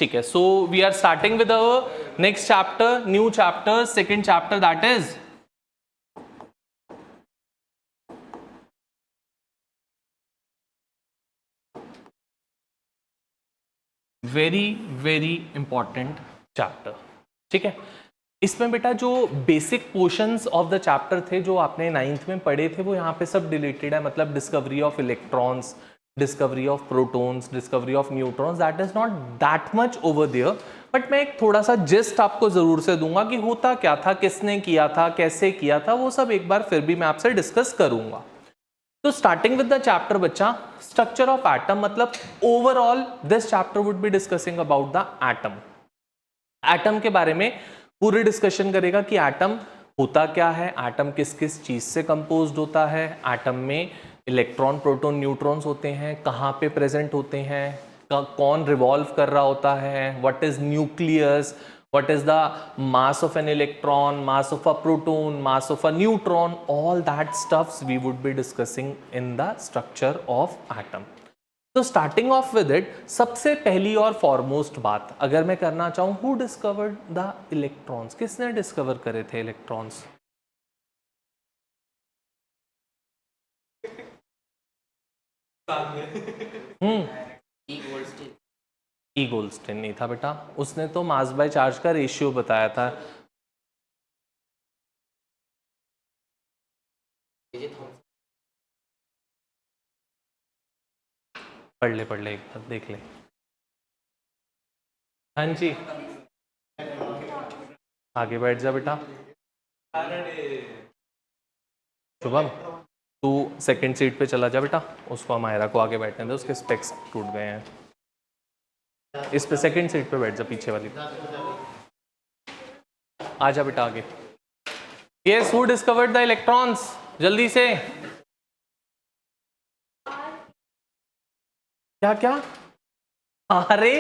ठीक है, so we are starting with our next chapter, new chapter, second chapter, that is very very important chapter. ठीक है, इसमें बेटा जो basic portions of the chapter थे जो आपने 9th में पढ़े थे वो यहाँ पे सब डिलीटेड है, मतलब discovery of electrons, discovery of protons, discovery of neutrons, that is not that much over there, but मैं एक थोड़ा सा जिस्ट आपको जरूर से दूंगा कि होता क्या था, किसने किया था, कैसे किया था, वो सब एक बार फिर भी मैं आपसे डिस्कस करूंगा। तो स्टार्टिंग विद द चैप्टर बच्चा, स्ट्रक्चर ऑफ एटम, मतलब overall this chapter would be discussing about the atom. Atom के बारे में पूरी डिस्कशन करेगा कि एटम होता क्या है, एटम किस किस चीज से कंपोज्ड होता है, एटम में इलेक्ट्रॉन प्रोटॉन न्यूट्रॉन्स होते हैं, कहाँ पे प्रेजेंट होते हैं, कौन रिवॉल्व कर रहा होता है, what is nucleus, what is the mass of an electron, mass of a proton, mass of a neutron, all that stuffs we would be discussing in the structure of atom. तो starting off with it, सबसे पहली और foremost बात अगर मैं करना चाहूं, who discovered the electrons, किसने डिस्कवर करे थे इलेक्ट्रॉन्स? ई गोल्डस्टीन नहीं था बेटा, उसने तो मास बाय चार्ज का रेशियो बताया था। पढ़ ले एक बार देख ले। हाँ जी, आगे बैठ जा बेटा। शुभम तू सेकंड सीट पे चला जा बेटा, उसको मायरा को आगे बैठने दे, उसके स्पेक्स टूट गए हैं। इस पे सेकंड सीट पे बैठ जा, पीछे वाली। आ जा बेटा आगे। Yes, who discovered the electrons, जल्दी से। क्या क्या? अरे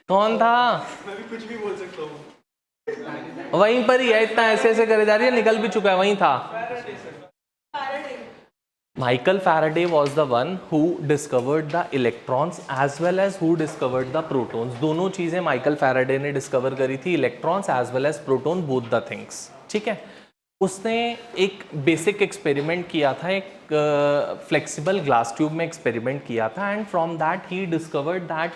कौन था? मैं भी कुछ भी बोल सकता हूँ। वहीं पर ही है, इतना ऐसे ऐसे करे जा रही है, निकल भी चुका है, वहीं था। Michael Faraday was the one who discovered the electrons as well as who discovered the protons. दोनों चीजें माइकल फैराडे ने डिस्कवर करी थी, electrons as well as proton, both the things. ठीक है, उसने एक बेसिक एक्सपेरिमेंट किया था, एक फ्लेक्सिबल ग्लास ट्यूब में एक्सपेरिमेंट किया था, and from that he discovered that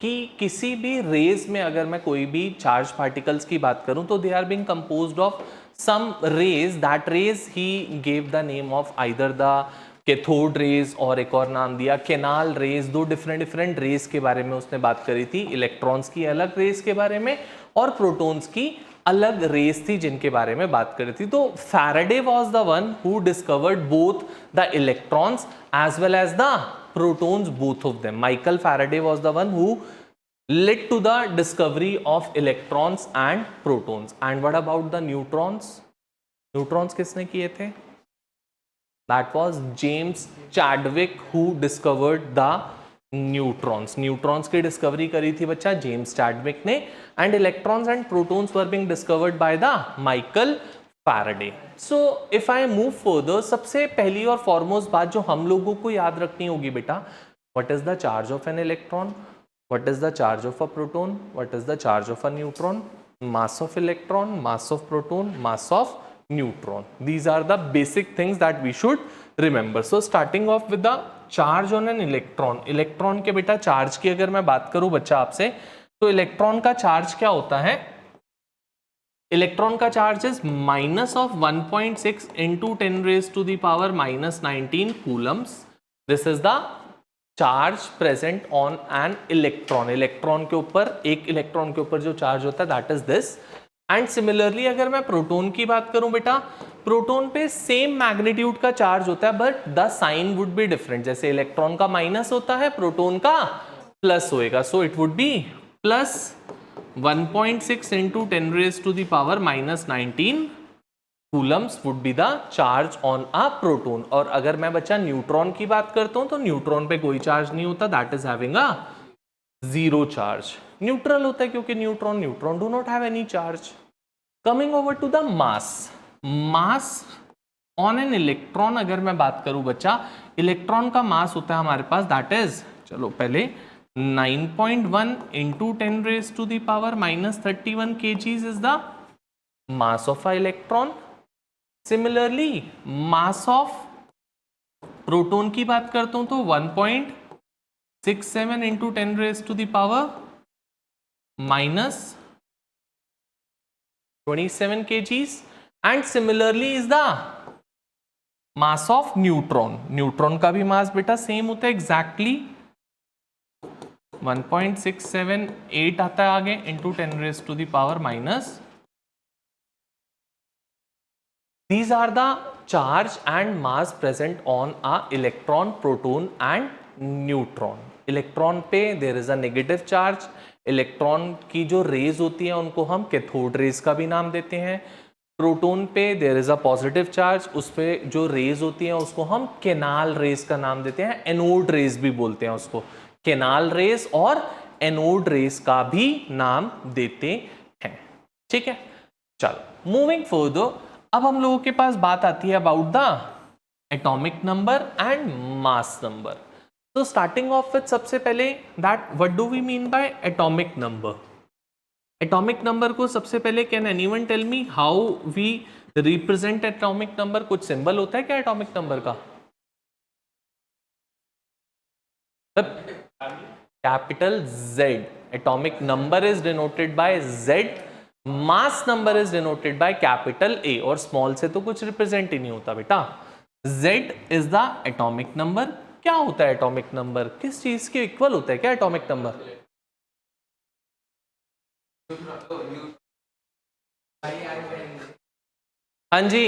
कि किसी भी रेज में अगर मैं कोई भी चार्ज पार्टिकल्स की बात करूं तो they are being composed of some rays, that rays he gave the name of either the cathode rays और एक और नाम दिया केनाल रेज। दो डिफरेंट रेज के बारे में उसने बात करी थी, इलेक्ट्रॉन्स की अलग रेज के बारे में और प्रोटॉन्स की अलग रेज थी जिनके बारे में बात करी थी। तो Faraday was the one who discovered both the electrons as well as the protons, both of them. Michael Faraday was the one who led to the discovery of electrons and protons. And what about the neutrons? Neutrons किसने किए थे? That was James Chadwick who discovered the neutrons. Neutrons की discovery करी थी बच्चा James Chadwick ने, and electrons and protons were being discovered by the Michael Faraday. So if I move further, सबसे पहली और फॉरमोस्ट बात जो हम लोगों को याद रखनी होगी बेटा, what is the charge of an electron? What is the charge of a proton? What is the charge of a neutron? Mass of electron, mass of proton, mass of neutron. These are the basic things that we should remember. So starting off with the charge on an electron. Electron के बेटा charge की अगर मैं बात करूं बच्चा आपसे, तो इलेक्ट्रॉन का चार्ज क्या होता है? इलेक्ट्रॉन का charge is minus of 1.6 into 10 raised to the power minus 19 coulombs. This is the charge present on an electron. Electron के ऊपर, एक इलेक्ट्रॉन के ऊपर जो चार्ज होता है that is this. And similarly अगर मैं प्रोटॉन की बात करूं बेटा, प्रोटॉन पे सेम मैग्नीट्यूड का चार्ज होता है but the sign would be different. जैसे इलेक्ट्रॉन का माइनस होता है, प्रोटॉन का प्लस होएगा, so it would be plus 1.6 into 10 raised to the power minus 19 coulombs would be the charge on a proton. और अगर मैं बच्चा न्यूट्रॉन की बात करता हूं तो न्यूट्रॉन पे कोई चार्ज नहीं होता, that is having a zero charge. Neutral होता है क्योंकि neutron do not have any charge. Coming over to the mass, on an electron अगर मैं बात करूं बच्चा, इलेक्ट्रॉन का मास होता है हमारे पास, दैट इज, चलो पहले 9.1 into 10 raised to the power minus 31 kgs is the mass of an electron. Similarly, mass of proton की बात करता हूं तो 1.67 into 10 raised to the power minus 27 kgs, and similarly is the mass of neutron. Neutron का भी मास बेटा same होता है एग्जैक्टली 1.678 आता है आगे into 10 raised to the power minus. These are the charge and mass present on a electron, proton and neutron. Electron पे there is a negative charge. Electron की जो रेज होती है उनको हम कैथोड रेज का भी नाम देते हैं. प्रोटोन पे there is a positive charge. उस पे जो रेज होती है उसको हम केनाल रेज का नाम देते हैं. एनोड रेज भी बोलते हैं उसको. केनाल रेज और एनोड रेज का भी नाम देते हैं. ठीक है, चलो मूविंग फर्दर. अब हम लोगों के पास बात आती है about the atomic number and mass number. तो स्टार्टिंग ऑफ विद सबसे पहले that what do we mean by atomic number. Atomic number को सबसे पहले can anyone tell me how we represent atomic number. कुछ सिंबल होता है क्या एटॉमिक नंबर का? Capital Z. Atomic number is denoted by Z. Mass number is denoted by capital A. और small से तो कुछ रिप्रेजेंट ही नहीं होता बेटा. Z is the atomic number. क्या होता है एटॉमिक नंबर? किस चीज के इक्वल होता है क्या एटॉमिक नंबर? हाँ जी,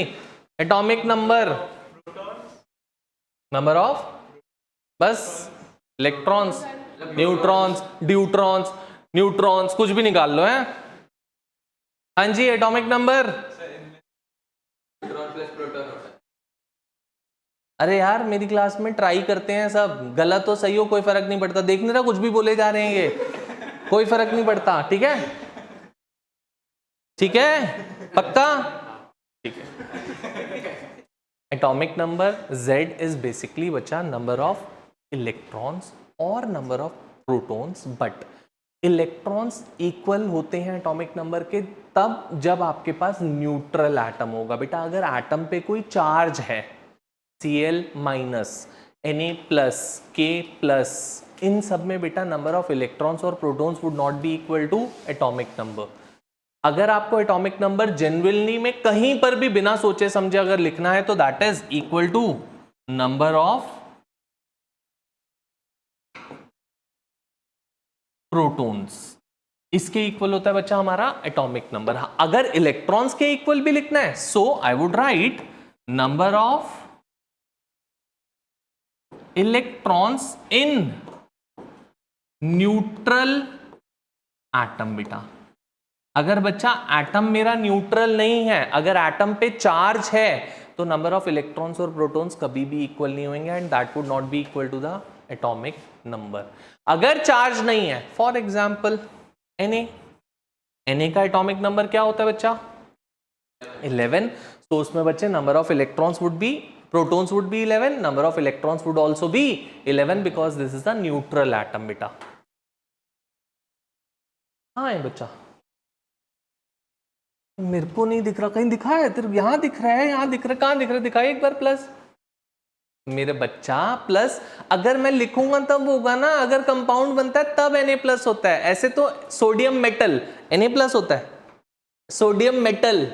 एटॉमिक नंबर, नंबर ऑफ, बस इलेक्ट्रॉन्स, न्यूट्रॉन्स, ड्यूट्रॉन्स, न्यूट्रॉन्स, कुछ भी निकाल लो है. हाँ जी, एटॉमिक नंबर. अरे यार मेरी क्लास में ट्राई करते हैं सब, गलत हो सही हो कोई फर्क नहीं पड़ता. देख नहीं रहा कुछ भी बोले जा रहे हैं ये, कोई फर्क नहीं पड़ता. ठीक है, ठीक है, पक्का, ठीक है. Atomic number Z is basically बच्चा नंबर ऑफ इलेक्ट्रॉन्स और number of protons. But electrons equal होते हैं एटॉमिक नंबर के तब जब आपके पास न्यूट्रल एटम होगा बेटा. अगर एटम पे कोई चार्ज है, Cl minus, Na plus, K plus, इन सब में बेटा नंबर ऑफ इलेक्ट्रॉन्स और protons would not be equal to atomic number. अगर आपको एटॉमिक नंबर जेन्युइनली में कहीं पर भी बिना सोचे समझे अगर लिखना है तो that is equal to number of protons. इसके इक्वल होता है बच्चा हमारा एटॉमिक नंबर. अगर इलेक्ट्रॉन्स के इक्वल भी लिखना है so I would write number of electrons in neutral atom बेटा. अगर बच्चा एटम मेरा न्यूट्रल नहीं है, अगर एटम पे चार्ज है तो नंबर ऑफ इलेक्ट्रॉन्स और प्रोटॉन्स कभी भी इक्वल नहीं होंगे and that would not be equal to the atomic number. अगर चार्ज नहीं है, फॉर एग्जाम्पल Na का एटॉमिक नंबर क्या होता है बच्चा? 11. तो उसमें बच्चे number of electrons would be, protons would be 11, number of electrons would also be 11 because this is the neutral atom बेटा. हाँ है बच्चा, मेरे को नहीं दिख रहा, कहीं दिखा है तेरे? यहां दिख रहा है, यहां दिख रहा है, कहां दिख रहा है? दिखाई एक बार प्लस. मेरे बच्चा प्लस अगर मैं लिखूंगा तब होगा ना, अगर कंपाउंड बनता है तब Na प्लस होता है. ऐसे तो सोडियम मेटल Na प्लस होता है, सोडियम मेटल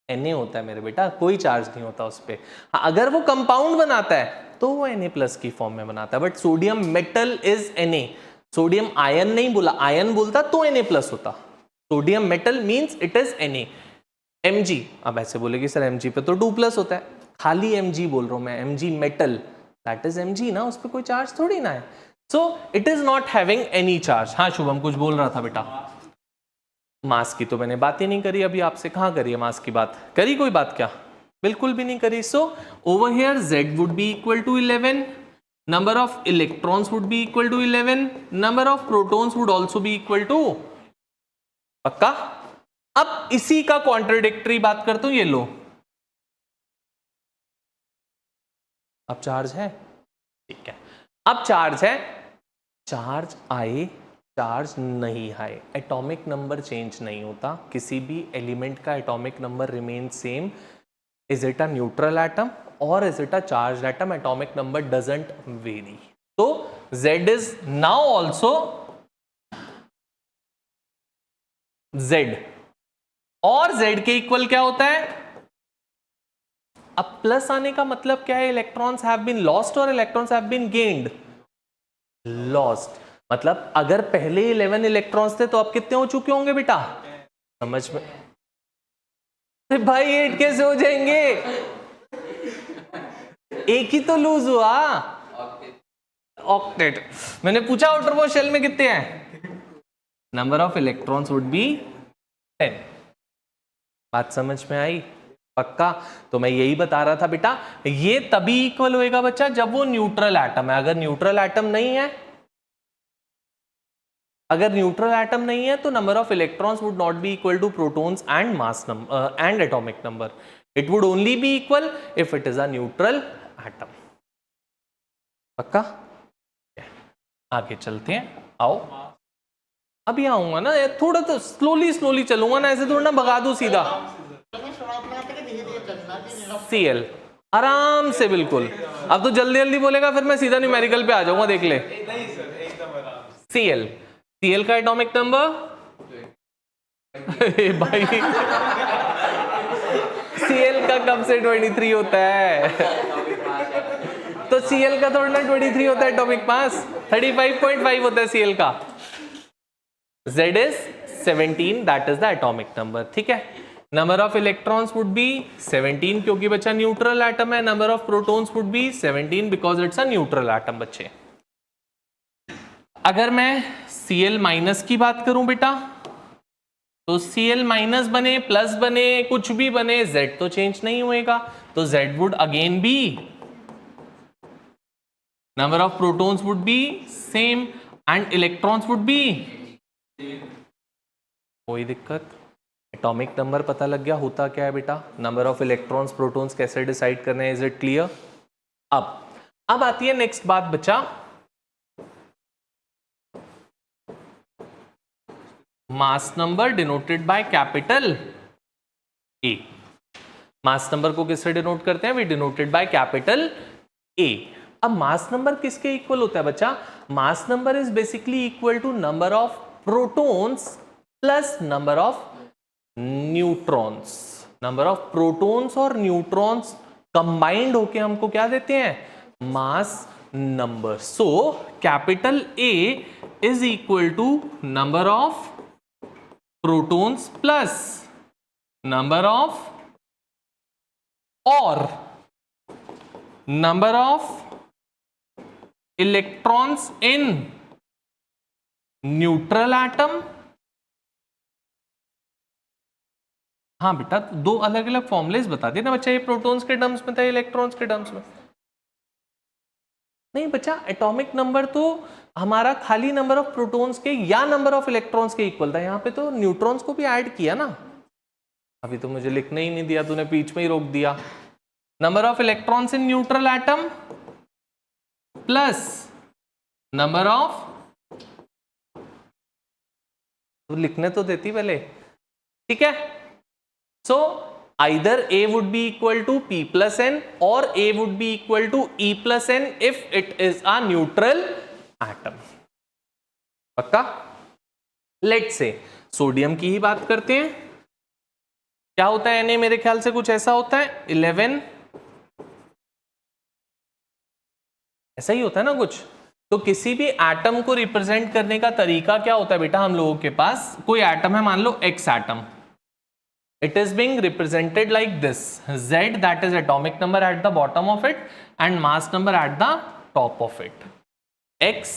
Na होता है मेरे बेटा, कोई चार्ज नहीं होता उस पर. अगर वो कंपाउंड बनाता है तो वो Na प्लस की फॉर्म में बनाता है. But sodium metal is Na. Sodium ion नहीं बोला, आयन बोलता तो Na प्लस होता. Sodium metal means it is Na. Mg, अब ऐसे बोलेगी सर Mg पे तो 2 प्लस होता है. खाली Mg बोल रहा हूं मैं, Mg metal, that is Mg ना, उस पर कोई चार्ज थोड़ी ना है. So it is not having any charge. हाँ शुभम कुछ बोल रहा था बेटा. मास की तो मैंने बात ही नहीं करी अभी आपसे. कहाँ करी है मास की बात? करी कोई बात क्या? बिल्कुल भी नहीं करी. So over here Z would be equal to 11, number of electrons would be equal to 11, number of protons would also be equal to, पक्का. अब इसी का कॉन्ट्रडिक्टरी बात करता हूं, ये लो अब चार्ज है, ठीक है, अब चार्ज है, चार्ज आए, चार्ज नहीं आए, एटॉमिक नंबर चेंज नहीं होता, किसी भी एलिमेंट का atomic number remain same. Is it a neutral atom और is it a charge atom? Atomic number doesn't vary. तो Z is now also Z, और Z के इक्वल क्या होता है? अब प्लस आने का मतलब क्या है? इलेक्ट्रॉन्स हैव बीन लॉस्ट और electrons have been gained. Lost मतलब अगर पहले 11 इलेक्ट्रॉन्स थे तो अब कितने हो चुके होंगे बेटा? समझ में? अरे भाई 8 कैसे हो जाएंगे? एक ही तो लूज हुआ. ऑक्टेट. मैंने पूछा आउटर मोस्ट शेल में कितने हैं? Number of electrons would B 10. बात समझ में आई? पक्का? तो मैं यही बता रहा था बेटा, ये तभी इक्वल होएगा बच्चा जब वो न्यूट्रल एटम है. अगर न्यूट्रल एटम नहीं है, अगर न्यूट्रल एटम नहीं है तो number of electrons would not be equal to protons and mass number and atomic number. It would only be equal if it is a neutral atom. पक्का? आगे चलते हैं, आओ. अभी आऊंगा ना, थोड़ा तो स्लोली स्लोली चलूंगा ना, ऐसे थोड़ा ना भगा दूं सीधा. Cl आराम से, बिल्कुल. अब तो जल्दी जल्दी बोलेगा फिर मैं सीधा न्यूमेरिकल पे आ जाऊंगा, देख ले. Cl, Cl का एटॉमिक नंबर भाई Cl का कब से 23 होता है? तो Cl का थोड़ा ना 23 होता है एटॉमिक मास, 35.5 होता है Cl का. Z is 17, that is the atomic number. ठीक है. Number of electrons would B 17 क्योंकि बच्चा न्यूट्रल एटम है. Number of protons would B 17 because it's a neutral atom. बच्चे अगर मैं Cl माइनस की बात करूं बेटा, तो Cl माइनस बने, प्लस बने, कुछ भी बने, Z तो चेंज नहीं होएगा. तो Z would again be, number of protons would be same and electrons would be. कोई दिक्कत? एटॉमिक नंबर पता लग गया होता क्या है बेटा? नंबर ऑफ इलेक्ट्रॉन्स प्रोटॉन्स कैसे डिसाइड करने हैं? Is it clear? अब आती है नेक्स्ट बात बच्चा, mass number denoted by capital A. Mass number को किससे डिनोट करते हैं? We denoted by capital A. अब मास नंबर किसके इक्वल होता है बच्चा? Mass number is basically equal to number of protons plus number of neutrons. Number of protons और न्यूट्रॉन्स कंबाइंड होके हमको क्या देते हैं? Mass number. So capital A is equal to number of protons plus number of और number of electrons in neutral atom. हाँ बेटा, दो अलग अलग फॉर्मुलेस बता दिए ना बच्चा. ये प्रोटॉन्स के टर्म्स में था, इलेक्ट्रॉन्स के टर्म्स में नहीं. बच्चा एटॉमिक नंबर तो हमारा खाली नंबर ऑफ प्रोटॉन्स के या नंबर ऑफ इलेक्ट्रॉन्स के इक्वल था. यहां पे तो न्यूट्रॉन्स को भी ऐड किया ना. अभी तो मुझे लिखने ही नहीं दिया, तूने बीच में ही रोक दिया. Number of electrons in neutral atom plus number of, तू लिखने तो देती पहले. ठीक है. So either A would be equal to P plus N or A would be equal to E plus N if it is a neutral atom. पक्का? Let's say sodium की ही बात करते हैं. क्या होता है Na? मेरे ख्याल से कुछ ऐसा होता है 11, ऐसा ही होता है ना कुछ. तो किसी भी एटम को रिप्रेजेंट करने का तरीका क्या होता है बेटा? हम लोगों के पास कोई एटम है, मान लो X atom. It is being represented like this. Z, that is atomic number at the bottom of it and mass number at the top of it. X,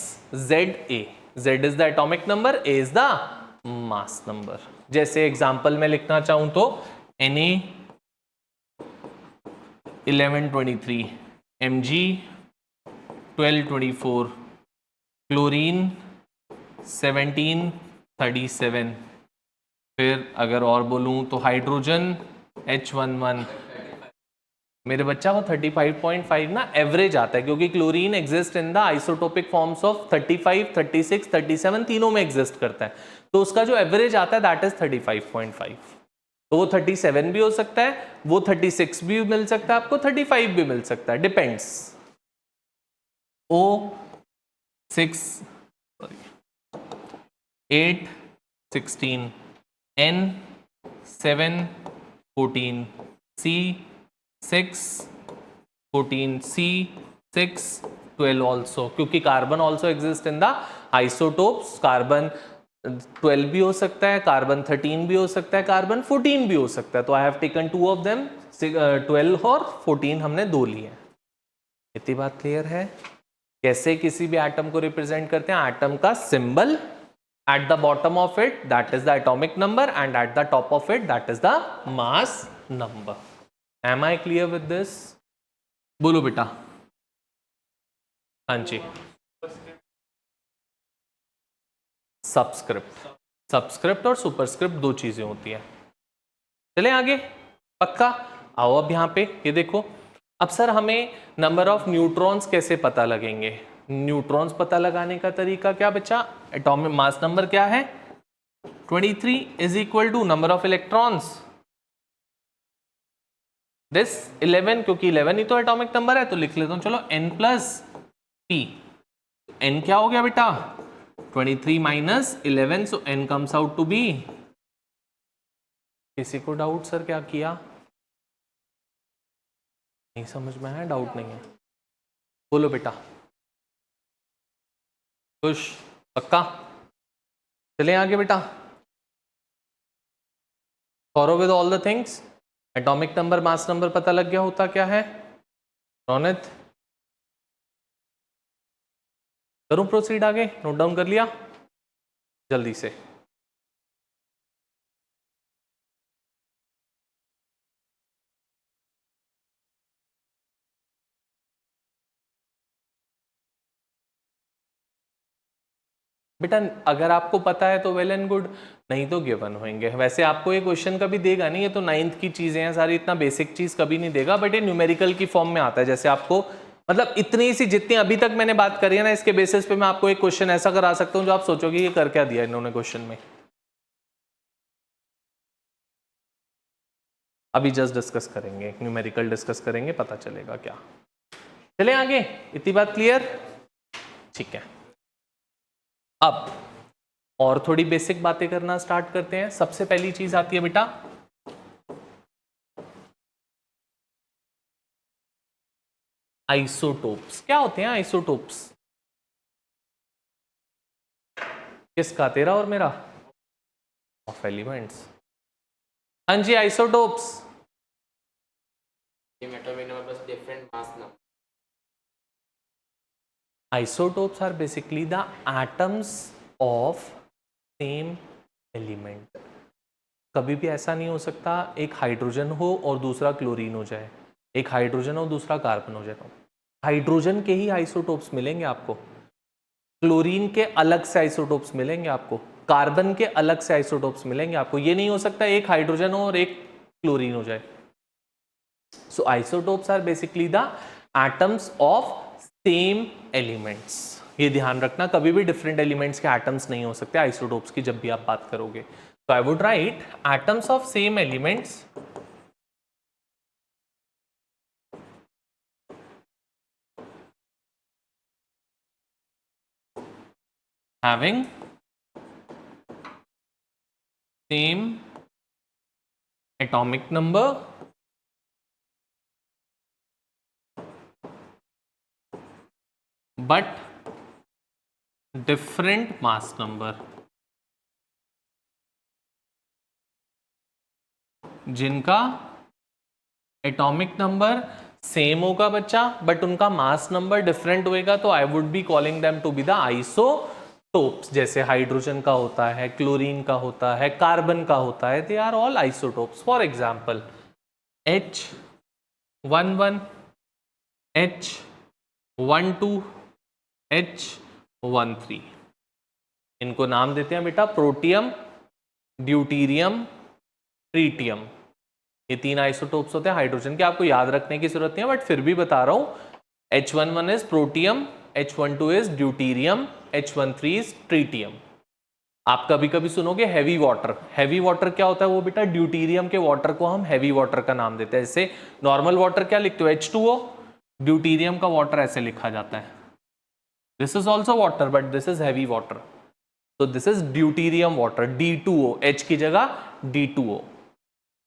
Z, A. Z is the atomic number, A is the mass number. जैसे example में लिखना चाहूं तो Na 1123, Mg 1224, chlorine 1737. फिर अगर और बोलूं तो हाइड्रोजन H11, मेरे बच्चा वो 35.5 ना एवरेज आता है, क्योंकि chlorine exist in the isotopic forms of 35, 36, 37 तीनों में एग्जिस्ट करता है, तो उसका जो एवरेज आता है दैट इज 35.5। तो वो 37 भी हो सकता है, वो 36 भी मिल सकता है आपको, 35 भी मिल सकता है, depends. O6 8 16 N7 14 C6 14 C6 12 also, क्योंकि carbon also exist in the isotopes. Carbon 12 भी हो सकता है, कार्बन 13 भी हो सकता है, कार्बन 14 भी हो सकता है। तो I have taken 2 of them, 12 और 14 हमने 2 लिए। इतनी बात क्लियर है? कैसे किसी भी एटम को रिप्रेजेंट करते हैं? एटम का symbol, at the bottom of it that is the atomic number, and at the top of it that is the mass number. Am I clear with this? बोलो बेटा। हाँ जी, सबस्क्रिप्ट, सबस्क्रिप्ट और superscript दो चीजें होती है। चले आगे, पक्का? आओ अब यहाँ पे ये देखो। अब सर हमें नंबर ऑफ न्यूट्रॉन्स कैसे पता लगेंगे? न्यूट्रॉन्स पता लगाने का तरीका क्या बच्चा? एटॉमिक मास नंबर क्या है? 23 is equal to number of electrons this 11, क्योंकि 11 ही तो एटॉमिक नंबर है, तो लिख लेता हूं चलो n प्लस p। n क्या हो गया बेटा? 23 minus 11, so n comes out to be. किसी को डाउट सर क्या किया? नहीं समझ में आया? डाउट नहीं है? बोलो बेटा। खुश? पक्का? चले आगे बेटा। Follow with all the things. Atomic number, mass number पता लग गया, होता क्या है? रोनित करूं प्रोसीड आगे? नोट डाउन कर लिया जल्दी से? बेटा अगर आपको पता है तो वेल एंड गुड, नहीं तो गिवन होंगे। वैसे आपको ये क्वेश्चन कभी देगा नहीं, ये तो 9th की चीजें हैं सारी, इतना बेसिक चीज कभी नहीं देगा, बट ये न्यूमेरिकल की फॉर्म में आता है। जैसे आपको मतलब इतनी सी जितनी अभी तक मैंने बात करी है ना, इसके बेसिस पे मैं आपको एक क्वेश्चन ऐसा करा सकता हूं जो आप सोचोगे ये कर क्या दिया इन्होंने क्वेश्चन में। अभी जस्ट डिस्कस करेंगे, न्यूमेरिकल डिस्कस करेंगे, पता चलेगा क्या। चले आगे, इतनी बात क्लियर? ठीक है, अब और थोड़ी बेसिक बातें करना स्टार्ट करते हैं। सबसे पहली चीज आती है बेटा आइसोटोप्स। क्या होते हैं आइसोटोप्स? किसका? तेरा और मेरा? Of elements. हाँ जी, isotopes. Isotopes are basically the atoms of same element. कभी भी ऐसा नहीं हो सकता एक हाइड्रोजन हो और दूसरा क्लोरीन हो जाए, एक हाइड्रोजन और दूसरा कार्बन हो जाए। तो हाइड्रोजन के ही आइसोटोप्स मिलेंगे आपको, क्लोरीन के अलग से आइसोटोप्स मिलेंगे आपको, कार्बन के अलग से आइसोटोप्स मिलेंगे आपको। ये नहीं हो सकता एक हाइड्रोजन हो और एक क्लोरीन हो जाए। So isotopes are basically the atoms of same elements. ये ध्यान रखना, कभी भी डिफरेंट एलिमेंट्स के एटम्स नहीं हो सकते आइसोटोप्स की जब भी आप बात करोगे। तो I would write atoms of same elements having same atomic number but different mass number, जिनका एटॉमिक नंबर सेम होगा बच्चा बट उनका मास नंबर डिफरेंट होएगा, तो I would be calling them to be the isotopes. जैसे hydrogen का होता है, क्लोरीन का होता है, कार्बन का होता है, they are all isotopes. For example H11, H12, H13, इनको नाम देते हैं बेटा प्रोटियम, ड्यूटीरियम, ट्रीटियम। ये 3 आइसोटोप्स होते हैं हाइड्रोजन के, आपको याद रखने की जरूरत नहीं है, बट फिर भी बता रहा हूँ। H11 is protium, H12 is deuterium, H13 is tritium. आप कभी कभी सुनोगे हैवी वाटर। हैवी वाटर क्या होता है? वो बेटा ड्यूटीरियम के वाटर को हम हैवी वाटर का नाम देते हैं। जैसे नॉर्मल वाटर क्या लिखते हो? H2O। ड्यूटीरियम का वाटर ऐसे लिखा जाता है, this is also water but this is heavy water, तो this is deuterium water, D2O, H की जगह D2O।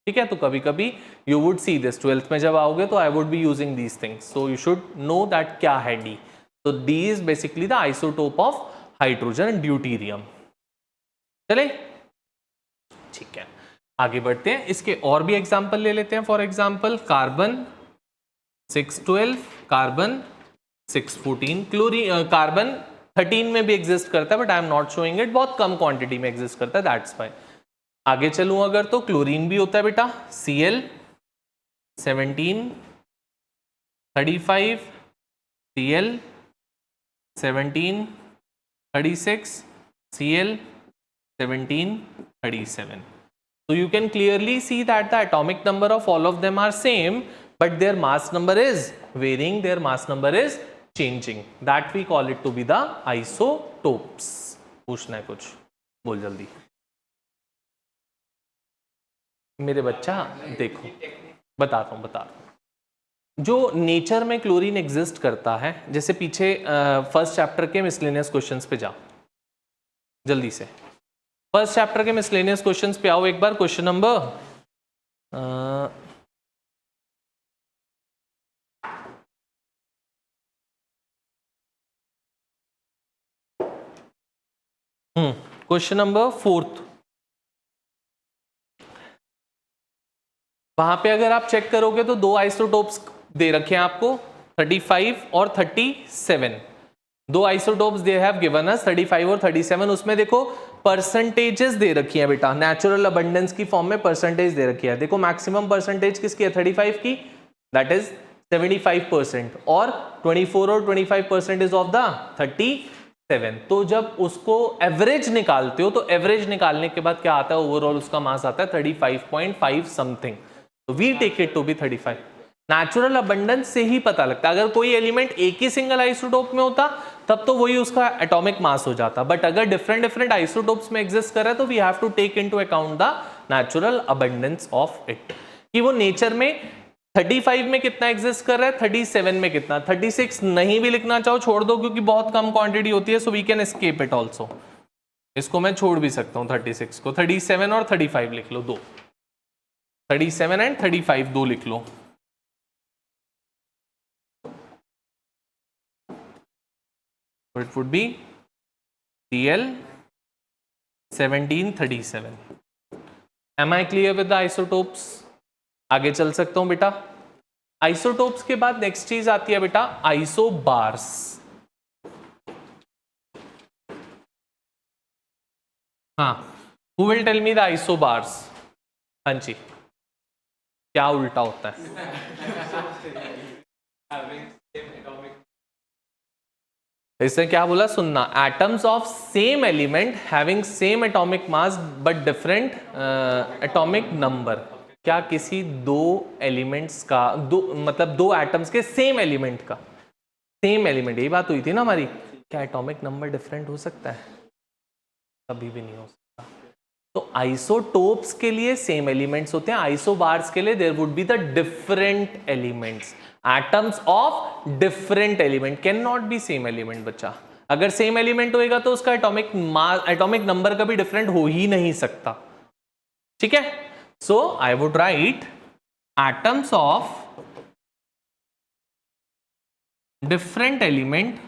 ठीक है, तो कभी कभी you would see this 12th में जब आओगे तो I would be using these things, so you should know that क्या है D। तो D is basically the isotope of hydrogen, deuterium. चले, ठीक है, आगे बढ़ते हैं। इसके और भी एग्जाम्पल ले लेते हैं। For example carbon 612, carbon 614, chlorine, carbon 13 में भी एग्जिस्ट करता है but I am not showing it, बहुत कम क्वांटिटी में एग्जिस्ट करता है, दैट्स वाई। आगे चलूं अगर तो क्लोरीन भी होता है बेटा, Cl 17 35, Cl 17 36, Cl 17 37. So you can clearly see that the atomic number of all of them are same, but their mass number is varying, their mass number is changing. That we call it to be the isotopes. पूछना है कुछ? बोल जल्दी मेरे बच्चा। देखो बताता हूँ। जो नेचर में क्लोरीन एग्जिस्ट करता है, जैसे पीछे फर्स्ट चैप्टर के मिसलेनियस क्वेश्चंस पे जाओ जल्दी से। फर्स्ट चैप्टर के मिसलेनियस क्वेश्चंस पे आओ एक बार। Question number question number 4th। वहां पे अगर आप चेक करोगे तो दो आइसोटोप्स दे रखे हैं आपको, 35 और 37। दो isotopes they have given us 35 और 37। उसमें देखो परसेंटेजेस दे रखी है बेटा, नेचुरल अबंडेंस की फॉर्म में परसेंटेज दे रखी है। देखो मैक्सिमम परसेंटेज किसकी है? 35 की, दैट इज 75%, और 24 और 25% इज ऑफ द 37। तो जब उसको एवरेज निकालते हो तो एवरेज निकालने के बाद क्या आता है? ओवरऑल उसका मास आता है 35.5 समथिंग। तो we take it to be 35। Natural abundance से ही पता लगता है। अगर कोई एलिमेंट एक ही सिंगल आइसोटोप में होता तब तो वही उसका एटॉमिक मास हो जाता, बट अगर डिफरेंट डिफरेंट आइसोटोप्स में एग्जिस्ट कर रहा है तो we have to take into account the natural abundance of it, कि वो नेचर में 35 में कितना एग्जिस्ट कर रहा है, 37 में कितना। 36 नहीं भी लिखना चाहो छोड़ दो क्योंकि बहुत कम क्वांटिटी होती है, so we can escape it also. इसको मैं छोड़ भी सकता हूँ 36 को। 37 और 35 लिख लो, दो 37 एंड 35 दो लिख लो। It would be Cl 1737. Am I clear with the isotopes? आगे चल सकता हूं बेटा। आइसोटोप्स के बाद नेक्स्ट चीज आती है बेटा आइसोबार्स। हाँ, who will tell me the isobars? हाँ जी, क्या उल्टा होता है? इससे क्या बोला? सुनना, atoms of same element having same atomic mass but different atomic number. क्या किसी दो एलिमेंट्स का, दो मतलब दो एटम्स के सेम एलिमेंट का, सेम एलिमेंट, यही बात हुई थी ना हमारी, क्या एटॉमिक नंबर डिफरेंट हो सकता है? कभी भी नहीं हो सकता। तो आइसोटोप्स के लिए सेम एलिमेंट्स होते हैं, आइसोबार्स के लिए there would be the different elements. Atoms of different element can not be same element बच्चा। अगर सेम एलिमेंट होएगा तो उसका एटॉमिक नंबर कभी डिफरेंट हो ही नहीं सकता। ठीक है, so I would write atoms of different element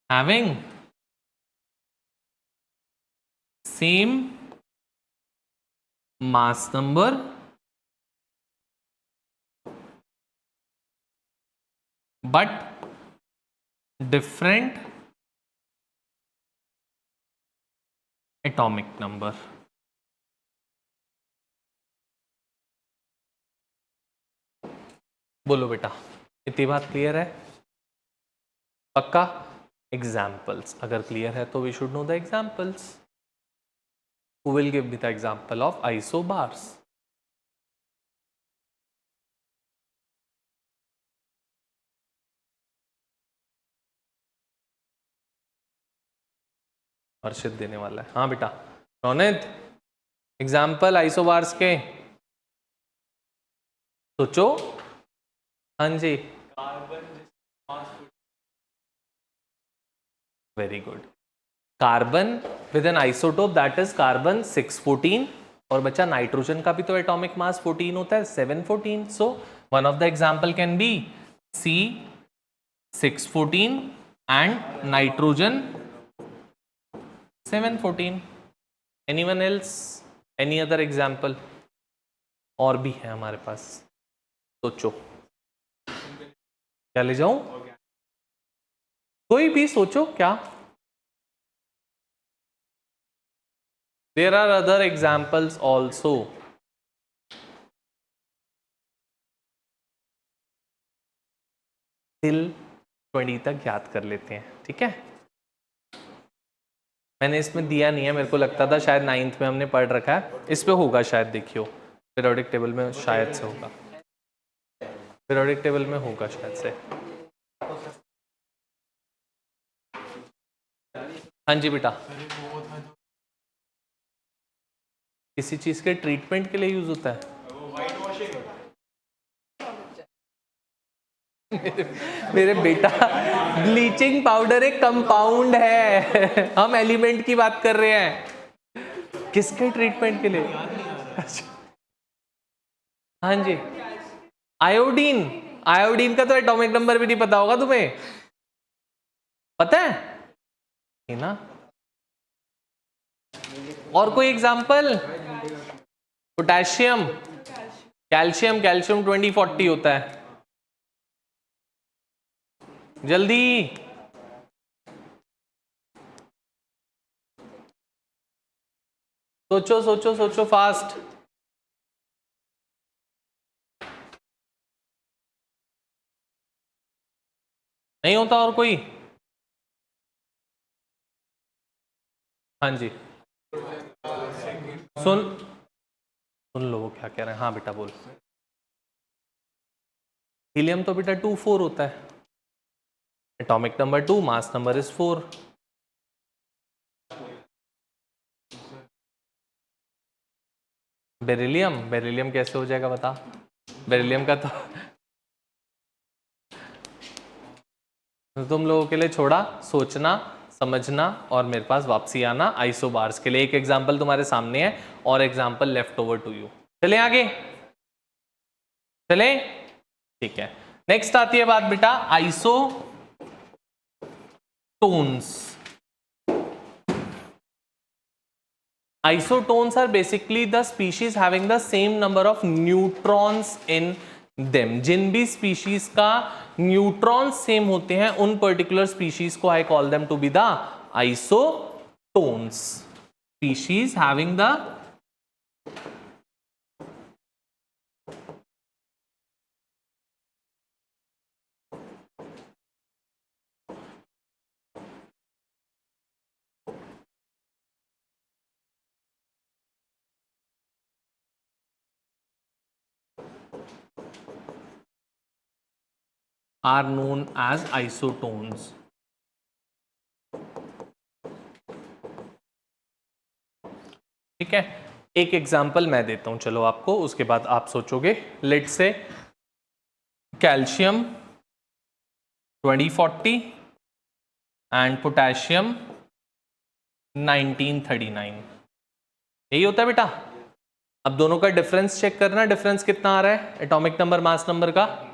having same mass number but different atomic number। बोलो बेटा, इतनी बात क्लियर है? पक्का? एग्जाम्पल्स. अगर क्लियर है तो we should know the examples. Who will give me the example of isobars? Harshit देने वाला है. हाँ बेटा रोनित, एग्जाम्पल आइसोबार्स के सोचो. हाँ जी, very good. Carbon with an isotope that is carbon 614. और बच्चा नाइट्रोजन का भी तो एटॉमिक मास 14 होता है, 714. So one of the example can be C614 and nitrogen 714. Anyone else? Any other example? और भी है हमारे पास, सोचो. क्या ले जाऊं? कोई भी सोचो. क्या? There are other examples also. Till 20 तक याद कर लेते हैं, ठीक है. मैंने इसमें दिया नहीं है, मेरे को लगता था शायद 9th में हमने पढ़ रखा है. इस पे होगा शायद, देखियो पीरियोडिक टेबल में शायद से होगा. पीरियोडिक टेबल में होगा शायद से. हाँ जी बेटा. किसी चीज के ट्रीटमेंट के लिए यूज होता है. मेरे बेटा, ब्लीचिंग पाउडर एक कंपाउंड है. हम एलिमेंट की बात कर रहे हैं. किसके ट्रीटमेंट के लिए? हाँ जी, आयोडीन. आयोडीन का तो एटॉमिक नंबर भी नहीं पता होगा तुम्हें, पता है ना? और कोई एग्जाम्पल? Potassium, calcium. कैल्शियम 2040 होता है. जल्दी. सोचो सोचो सोचो फास्ट. नहीं होता और कोई? हाँ जी, सुन लो वो क्या कह रहे हैं. हाँ बेटा बोल. हीलियम तो बेटा 24 होता है. Atomic number 2, mass number is 4. Beryllium. Beryllium कैसे हो जाएगा बता. बेरिलियम का तो तुम लोगों के लिए छोड़ा, सोचना समझना और मेरे पास वापसी आना आइसोबार्स के लिए. एक एग्जांपल तुम्हारे सामने है और example left over to you. चले आगे, चले, ठीक है. नेक्स्ट आती है बात बेटा isotones. Isotones are basically the species having the same number of neutrons in them. जिन भी species का न्यूट्रॉन्स सेम होते हैं उन पर्टिकुलर species को I call them to be the isotones. Species having the are known as isotones. ठीक है. एक example मैं देता हूं चलो आपको, उसके बाद आप सोचोगे. लेट से कैल्शियम 2040 एंड पोटेशियम 1939. यही होता है बेटा. अब दोनों का डिफरेंस चेक करना. डिफरेंस कितना आ रहा है एटॉमिक नंबर मास नंबर का?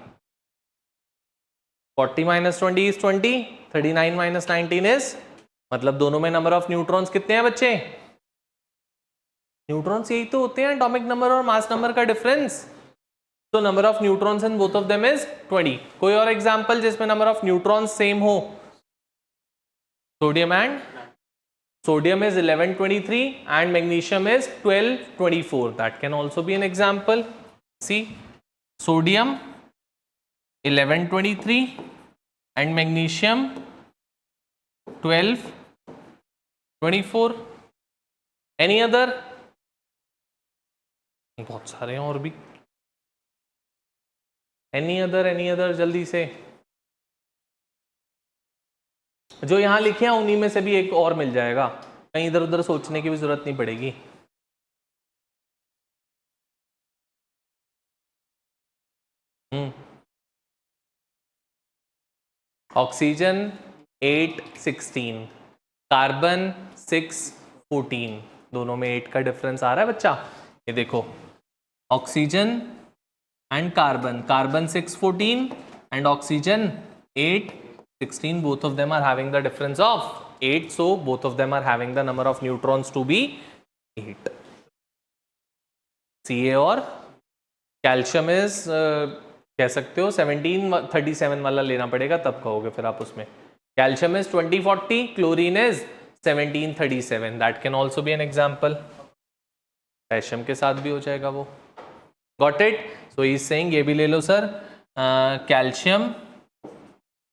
40 माइनस 20 इज 20, 39 माइनस 19 इज, मतलब दोनों में नंबर ऑफ न्यूट्रॉन्स कितने हैं बच्चे? न्यूट्रॉन्स यही तो होते हैं एटॉमिक नंबर और मास नंबर का डिफरेंस. तो number of neutrons in both of them is 20. कोई और एग्जांपल जिसमें नंबर ऑफ न्यूट्रॉन्स सेम हो? Sodium and sodium is 1123 and magnesium is 1224. That can also be an example. See, sodium 1123 and magnesium 12, 24, any other? बहुत सारे हैं और भी। Any other जल्दी से। जो यहां लिखे हैं उन्हीं में से भी एक और मिल जाएगा, कहीं इधर उधर सोचने की भी जरूरत नहीं पड़ेगी। ऑक्सीजन 8, 16, कार्बन 6, 14, दोनों में 8 का डिफरेंस आ रहा है बच्चा। ये देखो, oxygen and carbon, carbon 6, 14 and oxygen 8, 16, both of them are having the difference of 8, so both of them are having the number of neutrons to be 8. Ca और कैल्शियम इज कह सकते हो 1737 वाला लेना पड़ेगा, तब कहोगे फिर आप उसमें। Calcium is 2040, chlorine is 1737, that can also be an example. Calcium के साथ भी हो जाएगा वो। Got it? So he is saying ये भी ले लो सर, कैल्शियम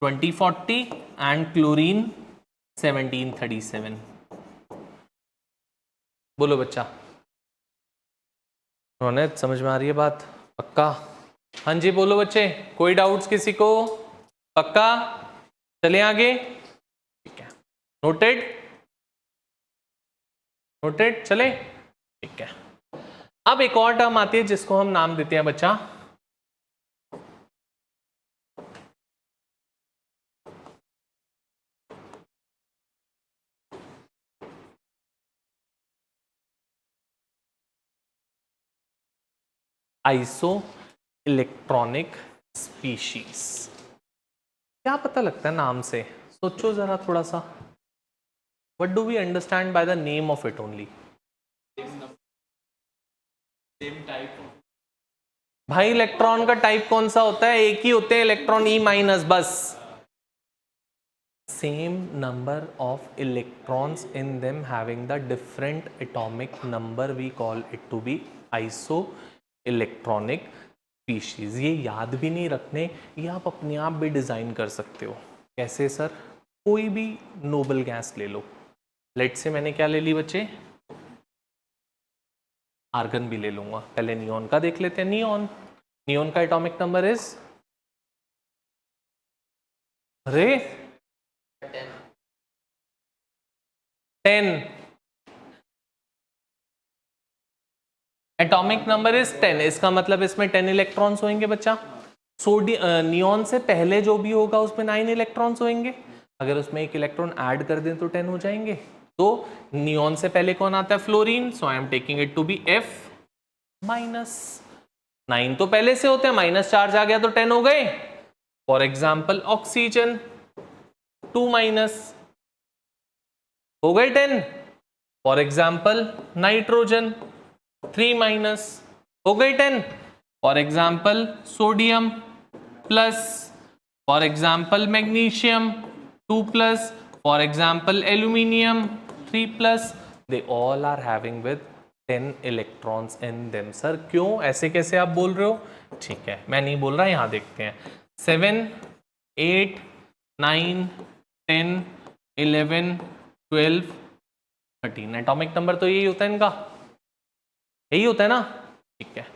2040 एंड क्लोरीन 1737। बोलो बच्चा, रोनित समझ में आ रही है बात? पक्का? हाँ जी बोलो बच्चे, कोई डाउट्स किसी को? पक्का? चले आगे। ठीक है, नोटेड? नोटेड? चले, ठीक है। अब एक और टर्म आती है जिसको हम नाम देते हैं बच्चा आइसो इलेक्ट्रॉनिक स्पीशीज। क्या पता लगता है नाम से? सोचो जरा थोड़ा सा, what do we understand by the name of it only? भाई इलेक्ट्रॉन का टाइप कौन सा होता है? एक ही होते हैं इलेक्ट्रॉन, ई माइनस, बस। Same number of electrons in them having the different atomic number, we call it to be isoelectronic species. ये याद भी नहीं रखने, ये आप अपने आप भी डिजाइन कर सकते हो। कैसे सर? कोई भी नोबल गैस ले लो, लेट से मैंने क्या ले ली बच्चे? आर्गन भी ले लूंगा। पहले नियॉन का देख लेते हैं। नियॉन का एटॉमिक नंबर इज, अरे 10, एटॉमिक नंबर इज 10। इसका मतलब इसमें 10 इलेक्ट्रॉन्स होंगे बच्चा। नियॉन से पहले जो भी होगा उसमें 9 इलेक्ट्रॉन्स होंगे। अगर उसमें एक इलेक्ट्रॉन ऐड कर दें तो 10 हो जाएंगे। तो नियॉन से पहले कौन आता है? Fluorine. So I am taking it to be F minus. 9 तो पहले से होते हैं, माइनस चार्ज आ गया तो 10 हो गए। फॉर एग्जाम्पल ऑक्सीजन 2 माइनस, हो गए 10। फॉर एग्जाम्पल नाइट्रोजन 3 माइनस, हो गई 10। For example sodium plus, for example magnesium 2 plus, for example aluminium 3 plus, they all are having with 10 electrons in them. Sir क्यों, ऐसे कैसे आप बोल रहे हो? ठीक है, मैं नहीं बोल रहा, यहां देखते हैं। 7, 8, 9, 10, 11, 12, 13, एटॉमिक नंबर तो यही होता है इनका, यही होता है ना? ठीक है,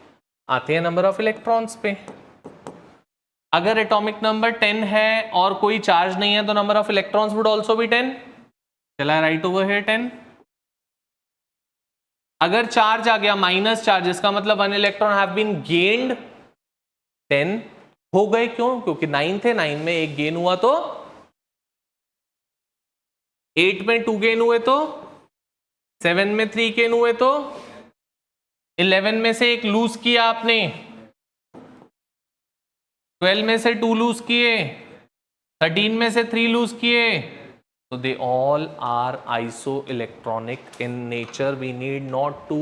आते हैं नंबर ऑफ इलेक्ट्रॉन्स पे। अगर एटॉमिक नंबर 10 है और कोई चार्ज नहीं है तो number of electrons would also B 10। चला आई राइट ओवर हियर 10। अगर चार्ज आ गया माइनस चार्ज, इसका मतलब 1 इलेक्ट्रॉन हैव बीन गेन्ड, 10 हो गए। क्यों? क्योंकि 9 थे, 9 में एक गेन हुआ तो 8 में 2 गेन हुए तो 7 में 3 गेन हुए तो 11 में से एक लूज किया आपने, 12 में से 2 लूज किए, 13 में से 3 लूज किए, तो they all are iso electronic in nature. We need not to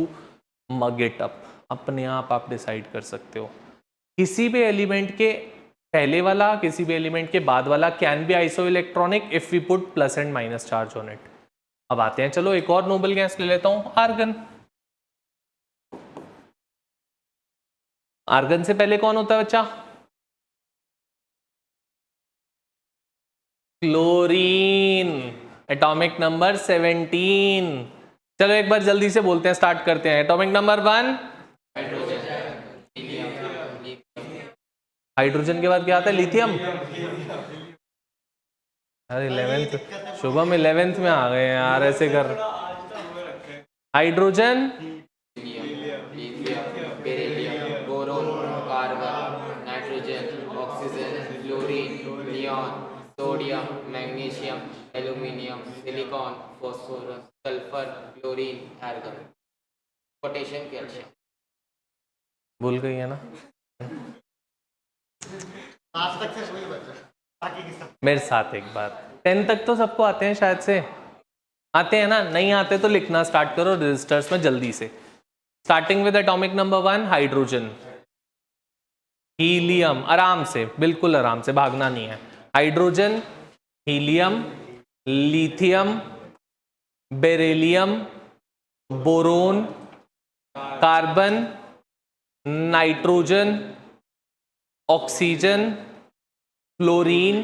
mug it up, अपने आप डिसाइड कर सकते हो। किसी भी एलिमेंट के पहले वाला, किसी भी एलिमेंट के बाद वाला can be iso electronic if we put plus and minus charge on it. अब आते हैं, चलो एक और नोबल गैस ले लेता हूं, आर्गन। आर्गन से पहले कौन होता है बच्चा? क्लोरीन। Atomic number 17। चलो एक बार जल्दी से बोलते हैं, स्टार्ट करते हैं। एटॉमिक नंबर 1 हाइड्रोजन के बाद क्या आता है? लिथियम। अरे 11th शुभम 11th में आ गए यार, ऐसे कर। Hydrogen, beryllium, boron, carbon, nitrogen, oxygen, fluorine, neon, sodium, magnesium, aluminium, silicon, phosphorus, sulphur, chlorine, argon, potassium, calcium. भूल गई है ना? आज तक से वही बचा, बाकी की सब मेरे साथ एक बार। 10 तक तो सबको आते हैं शायद से, आते हैं ना? नहीं आते तो लिखना स्टार्ट करो रजिस्टर्स में जल्दी से। Starting with atomic number 1 hydrogen, helium, आराम से, बिल्कुल आराम से, भागना नहीं है। Hydrogen, helium, lithium, beryllium, boron, carbon, nitrogen, oxygen, fluorine,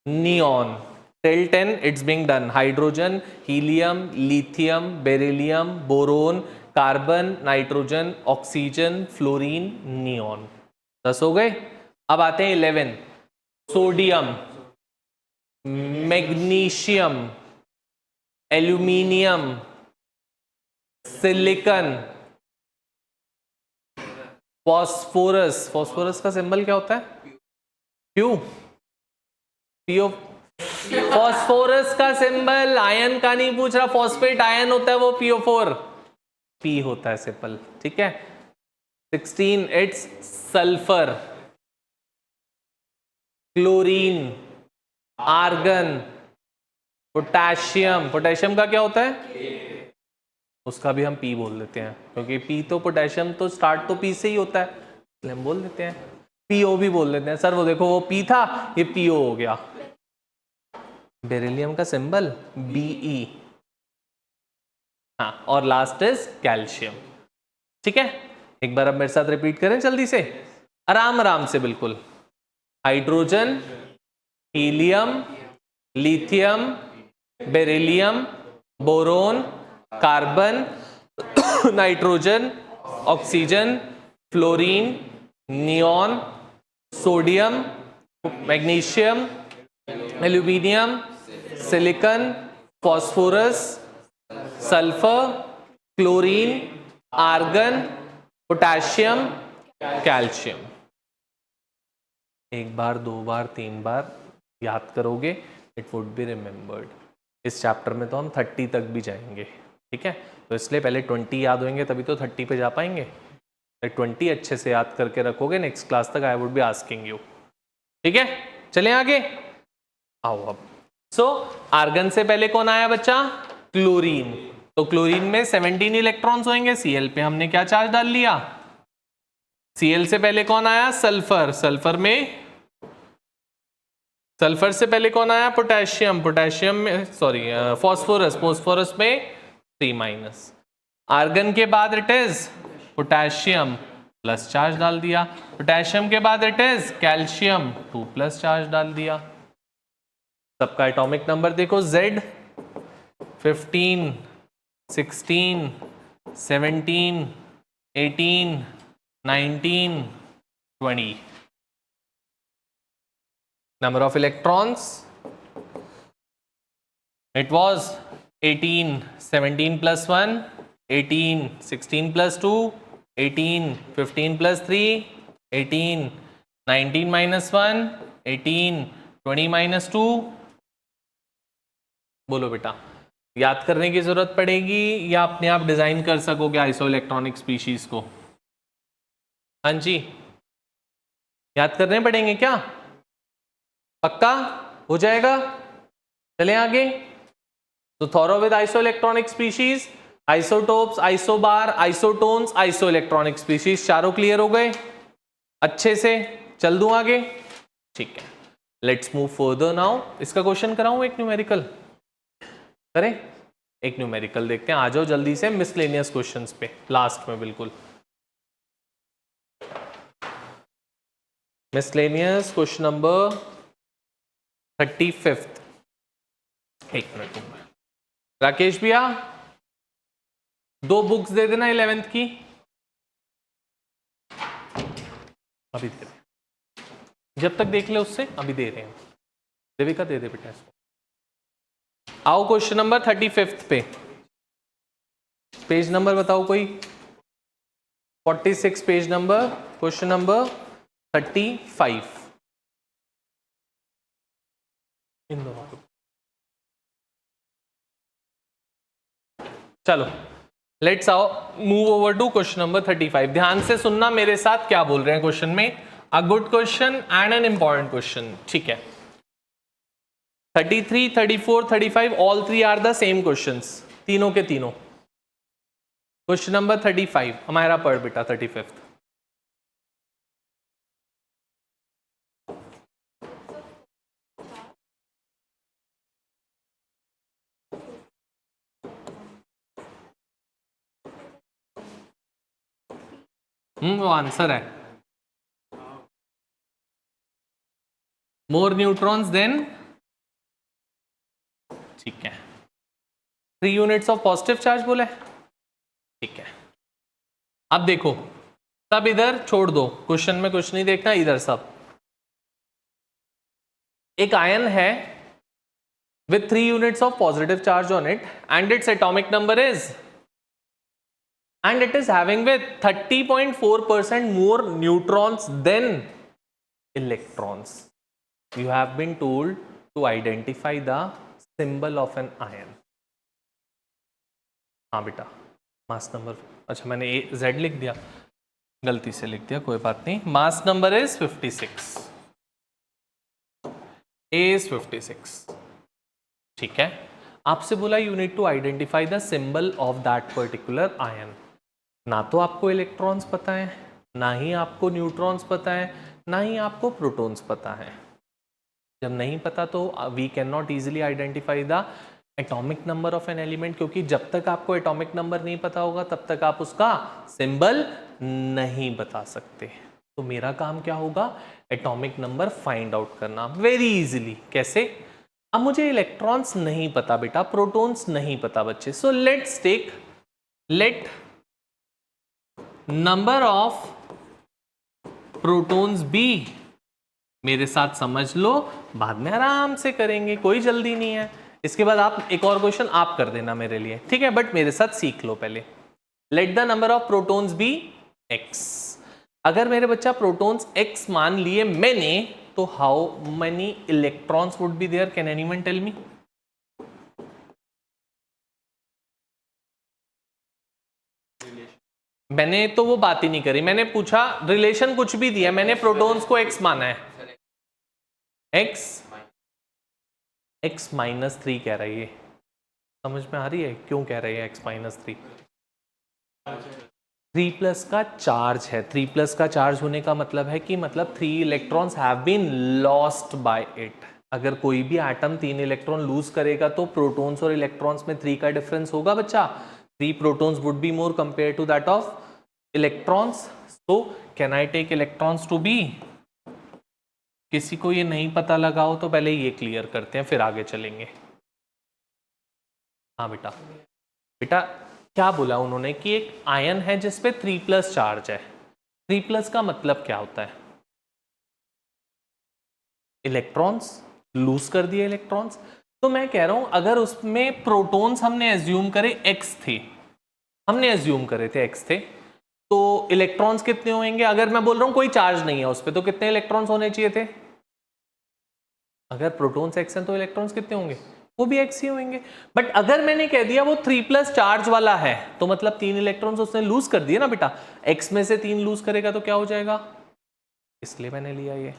neon. Till 10 it's being done. Hydrogen, helium, lithium, beryllium, boron, carbon, nitrogen, oxygen, fluorine, neon. 10 हो गए। अब आते हैं 11। Sodium, magnesium, aluminium, silicon, phosphorus. Phosphorus का सिंबल क्या होता है? Q. PO. Phosphorus का सिंबल, आयन का नहीं पूछ रहा, फॉस्फेट आयन होता है वो PO4, पी होता है सिंपल, ठीक है। 16 it's sulphur, chlorine, argon, potassium. Potassium का क्या होता है? उसका भी हम पी बोल देते हैं, क्योंकि पी तो पोटेशियम तो स्टार्ट तो पी से ही होता है, इसलिए हम बोल देते हैं। पीओ भी बोल देते हैं। सर वो देखो वो पी था, ये पीओ हो गया। बेरिलियम का सिंबल Be। हाँ, और लास्ट इज कैल्शियम, ठीक है। एक बार अब मेरे साथ रिपीट करें जल्दी से, आराम आराम से बिल्कुल। Hydrogen, helium, lithium, beryllium, boron, carbon, nitrogen, oxygen, fluorine, neon, sodium, magnesium, aluminium, silicon, phosphorus, sulphur, chlorine, argon, potassium, calcium. एक बार, दो बार, तीन बार याद करोगे, इट वुड बी रिमेम्बर्ड। इस चैप्टर में तो हम 30 तक भी जाएंगे, ठीक है। तो इसलिए पहले 20 याद होंगे तभी तो 30 पे जा पाएंगे। 20 अच्छे से याद करके रखोगे, नेक्स्ट क्लास तक आई वुड बी आस्किंग यू, ठीक है। चलें आगे, आओ अब। सो आर्गन से पहले कौन आया बच्चा? क्लोरीन। तो क्लोरीन में 17 इलेक्ट्रॉन्स होंगे। Cl पे हमने क्या चार्ज डाल लिया? Cl से पहले कौन आया? सल्फर। सल्फर से पहले कौन आया? पोटेशियम। पोटेशियम में सॉरी फॉस्फोरस। फॉस्फोरस में 3-। आर्गन के बाद it is potassium, plus charge डाल दिया। पोटेशियम के बाद इट इज कैल्शियम, 2+ चार्ज डाल दिया। सबका एटॉमिक नंबर देखो, Z 15, 16, 17, 18, 19, 20. Number of electrons, it was 18. 17 plus 1, 18. 16 plus 2, 18. 15 plus 3, 18. 19 minus 1, 18. 20 minus 2, बोलो बेटा, याद करने की जरूरत पड़ेगी या अपने आप डिजाइन कर सकोगे आइसो इलेक्ट्रॉनिक स्पीशीज को? हाँ जी, याद करने पड़ेंगे क्या? पक्का हो जाएगा? चलें आगे। तो thorough with iso electronic species, isotopes, isobar, isotones, iso electronic species, चारों क्लियर हो गए अच्छे से? चल दूं आगे, ठीक है। Let's move further now. इसका क्वेश्चन कराऊं एक न्यूमेरिकल? करें एक न्यूमेरिकल, देखते हैं। आ जाओ जल्दी से मिसलेनियस क्वेश्चंस पे, लास्ट में बिल्कुल। Miscellaneous question number 35। एक मिनट राकेश भैया 2 बुक्स दे देना 11th की, अभी दे दे, जब तक देख ले उससे, अभी दे रहे हैं। देविका दे दे बेटा इसको। आओ क्वेश्चन नंबर 35 पे, पेज नंबर बताओ कोई। 46 पेज नंबर, क्वेश्चन नंबर 35 इन दोनों को। चलो लेट्स आओ move over to question number 35। ध्यान से सुनना मेरे साथ क्या बोल रहे हैं क्वेश्चन में। A good question and an important question, ठीक है। 33, 34, 35 all 3 are the same questions, तीनों के तीनों। क्वेश्चन नंबर 35 हमारा पढ़ बेटा 35। वो आंसर है। मोर न्यूट्रॉन्स देन, ठीक है। 3 यूनिट्स ऑफ पॉजिटिव चार्ज बोले, ठीक है। अब देखो सब इधर छोड़ दो, क्वेश्चन में कुछ नहीं देखना, इधर सब। एक आयन है with 3 units of positive charge on it and its atomic number is, and it is having with 30.4% more neutrons than electrons. You have been told to identify the symbol of an ion. हाँ बेटा mass number, अच्छा मैंने Z लिख दिया, गलती से लिख दिया, कोई बात नहीं। Mass number is 56, A is 56, ठीक है। आपसे बोला you need to identify the symbol of that particular ion. ना तो आपको इलेक्ट्रॉन्स पता है, ना ही आपको न्यूट्रॉन्स पता है, ना ही आपको प्रोटॉन्स पता है। जब नहीं पता तो we can not easily identify the atomic number of an element, क्योंकि जब तक आपको एटॉमिक नंबर नहीं पता होगा तब तक आप उसका सिंबल नहीं बता सकते। तो मेरा काम क्या होगा, एटॉमिक नंबर फाइंड आउट करना वेरी इजीली। कैसे? अब मुझे इलेक्ट्रॉन्स नहीं पता बेटा, प्रोटॉन्स नहीं पता बच्चे। So let's take, let number of protons be, मेरे साथ समझ लो, बाद में आराम से करेंगे, कोई जल्दी नहीं है। इसके बाद आप एक और क्वेश्चन आप कर देना मेरे लिए, ठीक है, बट मेरे साथ सीख लो पहले। Let the number of protons be x. अगर मेरे बच्चा प्रोटॉन्स एक्स मान लिए मैंने, तो how many electrons would be there, can anyone tell me? मैंने तो वो बात ही नहीं करी, मैंने पूछा रिलेशन कुछ भी दिया, मैंने प्रोटॉन्स को एक्स माना है। एक्स -3 कह रही है, समझ में आ रही है क्यों कह रही है एक्स -3? 3+ का चार्ज है। 3+ का चार्ज होने का मतलब है कि 3 electrons have been lost by it. अगर कोई भी एटम 3 इलेक्ट्रॉन लूज करेगा तो प्रोटॉन्स और इलेक्ट्रॉन्स में 3 का डिफरेंस होगा बच्चा। 3 protons would be more compare to that of electrons. So can I take electrons to be? किसी को ये नहीं पता लगाओ तो पहले ये क्लियर करते हैं, फिर आगे चलेंगे। हाँ बेटा, बेटा क्या बोला उन्होंने कि एक आयन है जिसपे 3+ चार्ज है। 3+ का मतलब क्या होता है? इलेक्ट्रॉन्स लूज कर दिए इलेक्ट्रॉन्स। तो मैं कह रहा हूं अगर उसमें प्रोटॉन्स हमने एज्यूम करे x थे, हमने एज्यूम करे थे x थे, तो इलेक्ट्रॉन्स कितने होंगे? अगर मैं बोल रहा हूं कोई चार्ज नहीं है उस पर, तो कितने इलेक्ट्रॉन्स होने चाहिए थे? अगर प्रोटॉन्स x हैं तो इलेक्ट्रॉन्स कितने होंगे? वो भी x ही होंगे। बट अगर मैंने कह दिया वो 3+ चार्ज वाला है, तो मतलब 3 इलेक्ट्रॉन्स उसने लूज कर दिए ना बेटा। x में से 3 लूज करेगा तो क्या हो जाएगा? इसलिए मैंने लिया ये।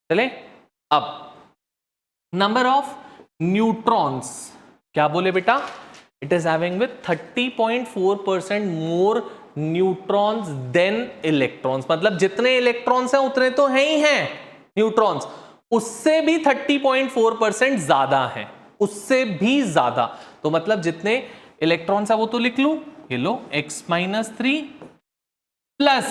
चले अब नंबर ऑफ न्यूट्रॉन्स क्या बोले बेटा? It is having with 30.4% more neutrons than electrons. मतलब जितने इलेक्ट्रॉन्स हैं उतने तो हैं ही हैं न्यूट्रॉन्स, उससे भी 30.4% ज्यादा है, उससे भी ज्यादा। तो मतलब जितने इलेक्ट्रॉन्स है वो तो लिख लूं, ये लो x -3 प्लस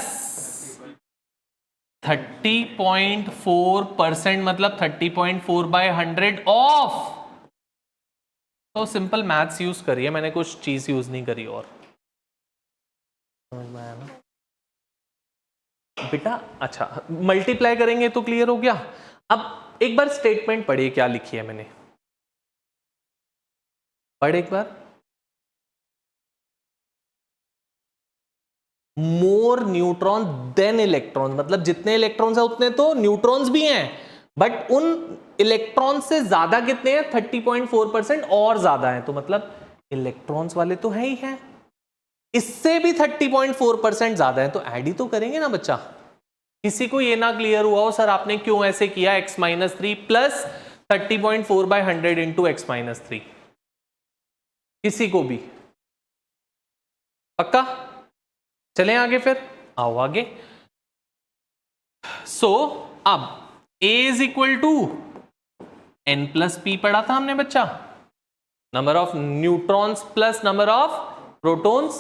30.4% मतलब 30.4/100 ऑफ। तो सिंपल मैथ्स यूज करिए, मैंने कुछ चीज यूज नहीं करी और समझ में आया ना बेटा। अच्छा मल्टीप्लाई करेंगे तो क्लियर हो गया। अब एक बार स्टेटमेंट पढ़िए, क्या लिखी है मैंने, पढ़ एक बार। मोर न्यूट्रॉन देन इलेक्ट्रॉन, मतलब जितने इलेक्ट्रॉन्स हैं उतने तो न्यूट्रॉन्स भी हैं, बट उन इलेक्ट्रॉन से ज्यादा कितने हैं, 30.4% और ज्यादा है, तो मतलब इलेक्ट्रॉन्स वाले तो है ही है, इससे भी 30.4% ज्यादा है, तो ऐड ही तो करेंगे ना बच्चा। किसी को ये ना क्लियर हुआ हो सर आपने क्यों ऐसे किया, x-3 प्लस 30.4/100 इंटू x-3, किसी को भी? पक्का? चलें आगे फिर, आओ आगे। सो अब A is equal to n+p पढ़ा था हमने बच्चा, number of neutrons plus number of protons.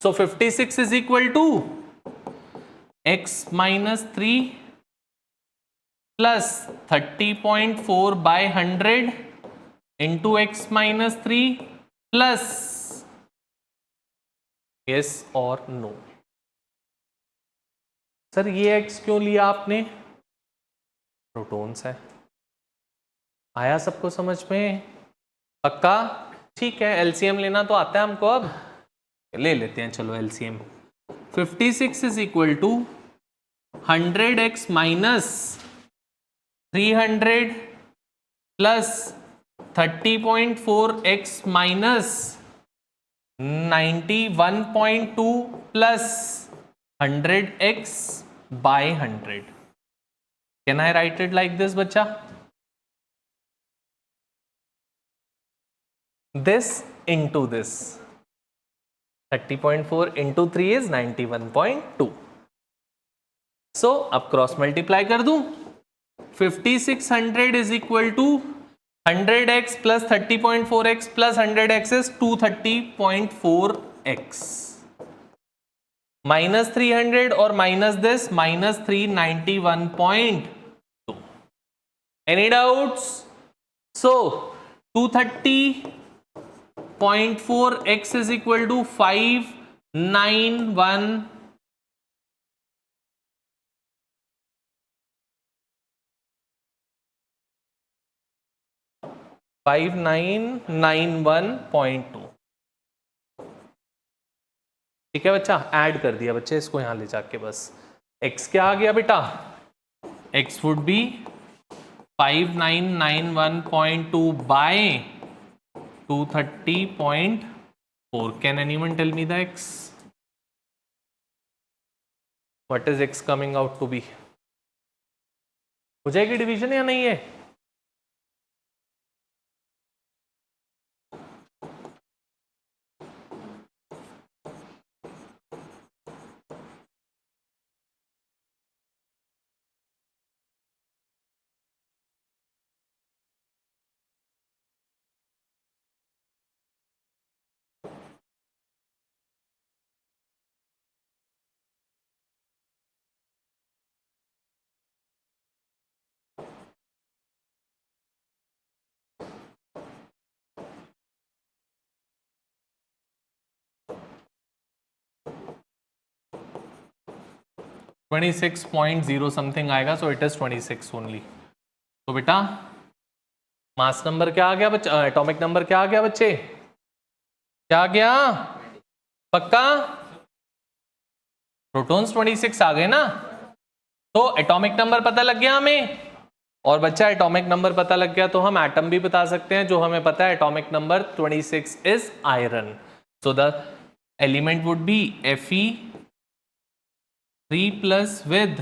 So 56 is equal to x-3 plus 30.4/100 into x-3 plus yes और नो। सर ये x क्यों लिया आपने, प्रोटॉन्स है, आया सबको समझ में? पक्का? ठीक है, एलसीएम लेना तो आता है हमको, अब ले लेते हैं, चलो LCM. 56 is equal to 100x minus 300 plus 30.4x minus 91.2 plus 100x by 100. Can I write it like this, बच्चा? This into this. 30.4 into 3 is 91.2. So अब क्रॉस मल्टीप्लाई कर दूं, 5600 is equal to 100x plus 30.4x plus 100x is 230.4x. Minus 300 और minus this minus 391.2. Any doubts? So 230.4x is equal to 5991.2. ठीक है बच्चा, add कर दिया बच्चे इसको यहां ले जाके, बस x क्या आ गया बेटा, x would be 5991.2 by 230.4. Can anyone tell me the x? What is x coming out to be? हो जाएगी डिवीजन या नहीं है? ट्वेंटी 26.0 समथिंग आएगा, सो इट इज 26 ओनली। तो बेटा मास नंबर क्या आ गया बच्चा, एटॉमिक नंबर क्या आ गया बच्चे, क्या आ गया? पक्का? प्रोटॉन्स 26 आ गए ना, तो एटॉमिक नंबर पता लग गया हमें। और बच्चा एटॉमिक नंबर पता लग गया तो हम एटम भी बता सकते हैं, जो हमें पता है atomic number 26 is iron. So the element would be Fe3 plus with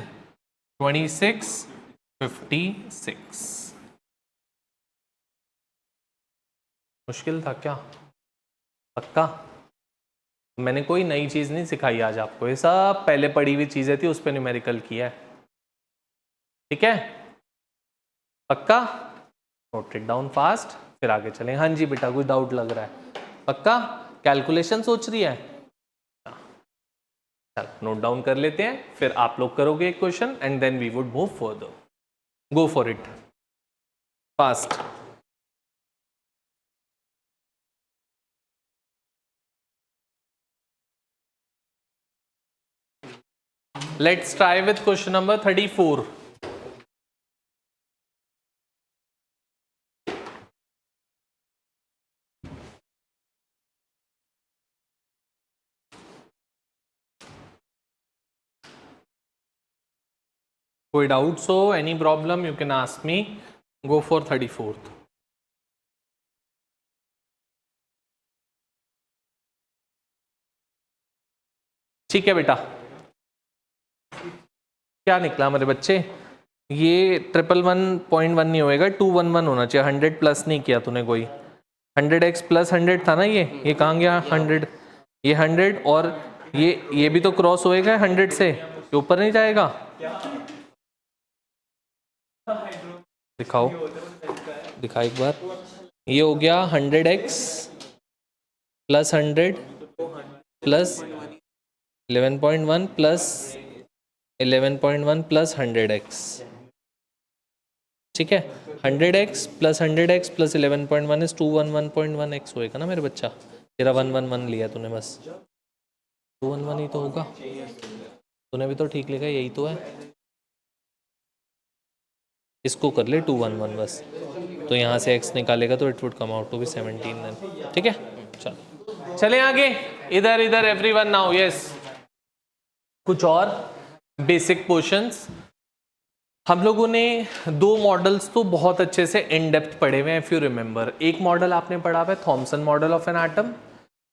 26 56. मुश्किल था क्या? पक्का? मैंने कोई नई चीज नहीं सिखाई आज आपको, ये सब पहले पढ़ी हुई चीजें थी, उस पर न्यूमेरिकल किया है। ठीक है? पक्का? नोट इट डाउन फास्ट, फिर आगे चलें। हाँ जी बेटा, कुछ डाउट लग रहा है? पक्का? कैलकुलेशन सोच रही है? नोट डाउन कर लेते हैं, फिर आप लोग करोगे एक question and then we would move further. Go for it fast. Let's try with question number 34. कोई डाउट्स हो, any problem, you can ask me. Go for 34th. ठीक है बेटा, क्या निकला मेरे बच्चे? ये 111.1 नहीं होएगा, 211 होना चाहिए. 100 प्लस नहीं किया तूने कोई. 100x प्लस 100 था ना, ये कहाँ गया 100? ये 100 और ये भी तो क्रॉस होएगा 100 से, ये ऊपर नहीं जाएगा. दिखाओ, दिखा एक बार. ये हो गया 100x plus 100 plus 11.1 plus 11.1 plus 100x. ठीक है, 100x plus 100x plus 11.1 is 211.1x होएगा ना मेरे बच्चा. तेरा 111 लिया तूने, बस 211 ही तो होगा. तूने भी तो ठीक लिखा, यही तो है. इसको कर ले 211 बस, तो यहाँ से x निकालेगा तो it would come out to be 17 then. ठीक है, चलो चले आगे. इधर इधर एवरीवन नाउ. यस, कुछ और बेसिक क्वेश्चंस. हम लोगों ने दो मॉडल्स तो बहुत अच्छे से इन डेप्थ पढ़े हुए हैं. इफ यू रिमेंबर, एक मॉडल आपने पढ़ा हुआ है Thompson model of an atom.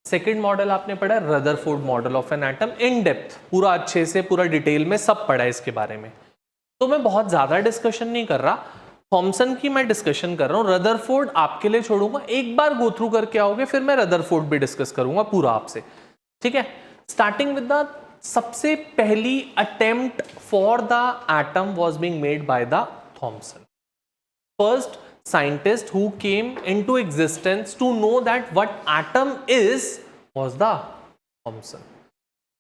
Second model आपने पढ़ा है Rutherford model of an atom. In depth पूरा अच्छे से पूरा डिटेल में सब पढ़ा है इसके बारे में. तो मैं बहुत ज़्यादा डिस्कशन नहीं कर रहा. थॉमसन की मैं डिस्कशन कर रहा हूँ. रदरफोर्ड आपके लिए छोड़ूंगा, एक बार गो थ्रू करके आओगे, फिर मैं रदरफोर्ड भी डिस्कस करूंगा पूरा आपसे. ठीक है, स्टार्टिंग विद द सबसे पहली attempt for the atom was being made by the Thomson. First scientist who came into existence to know that what atom is was the Thomson.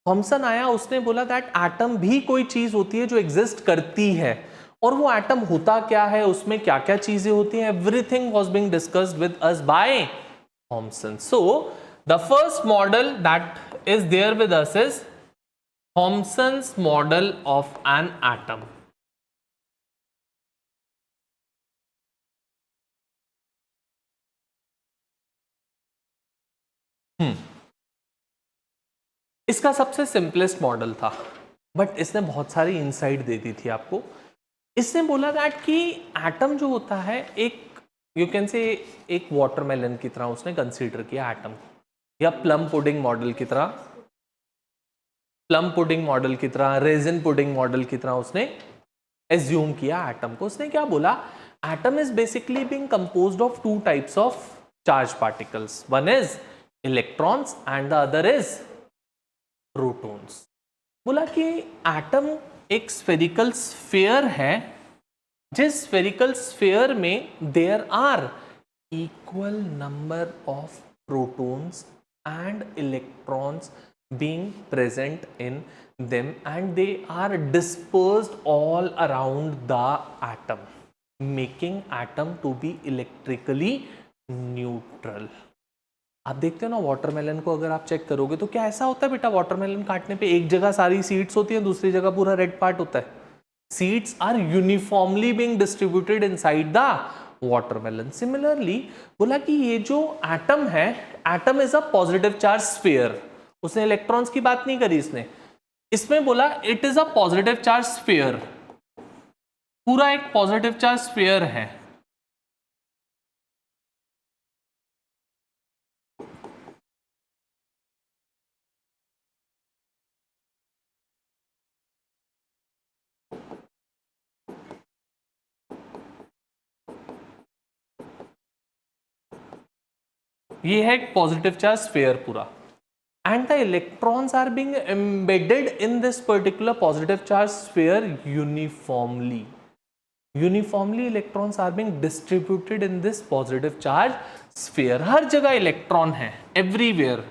Thomson आया, उसने बोला दैट एटम भी कोई चीज होती है जो एग्जिस्ट करती है, और वो एटम होता क्या है, उसमें क्या क्या चीजें होती हैं. Everything was being discussed with us by Thomson. So the first model that is there with us is Thomson's model of an atom. इसका सबसे सिंपलेस्ट मॉडल था, बट इसने बहुत सारी इनसाइट दे दी थी आपको. इसने बोला दैट कि एटम जो होता है, एक यू कैन से एक वाटरमेलन की तरह उसने कंसीडर किया एटम को, या प्लम पुडिंग मॉडल की तरह, प्लम पुडिंग मॉडल की तरह, रेजिन पुडिंग मॉडल की तरह उसने एज्यूम किया एटम को. उसने क्या बोला, atom is basically being composed of two types of charge particles. One is electrons and the other is protons. बोला कि एटम एक स्फेरिकल स्फीयर है, जिस स्फेरिकल स्फीयर में there are equal number of protons and electrons being present in them and they are dispersed all around the atom, making atom to be electrically neutral. आप देखते हो ना watermelon को, अगर आप चेक करोगे तो क्या ऐसा होता है बेटा, वाटरमेलन काटने पे एक जगह सारी सीड्स होती हैं, दूसरी जगह पूरा रेड पार्ट होता है. Seeds are uniformly being distributed inside the watermelon. Similarly बोला कि ये जो एटम है, atom is a positive charge sphere. उसने इलेक्ट्रॉन्स की बात नहीं करी इसमें बोला it is a positive charge sphere. पूरा एक पॉजिटिव चार्ज स्फीयर है. ये है एक पॉजिटिव चार्ज स्फीयर पूरा, and the electrons are being embedded in this particular positive charge sphere uniformly. Uniformly electrons are being distributed in this positive charge sphere. हर जगह electron है, everywhere.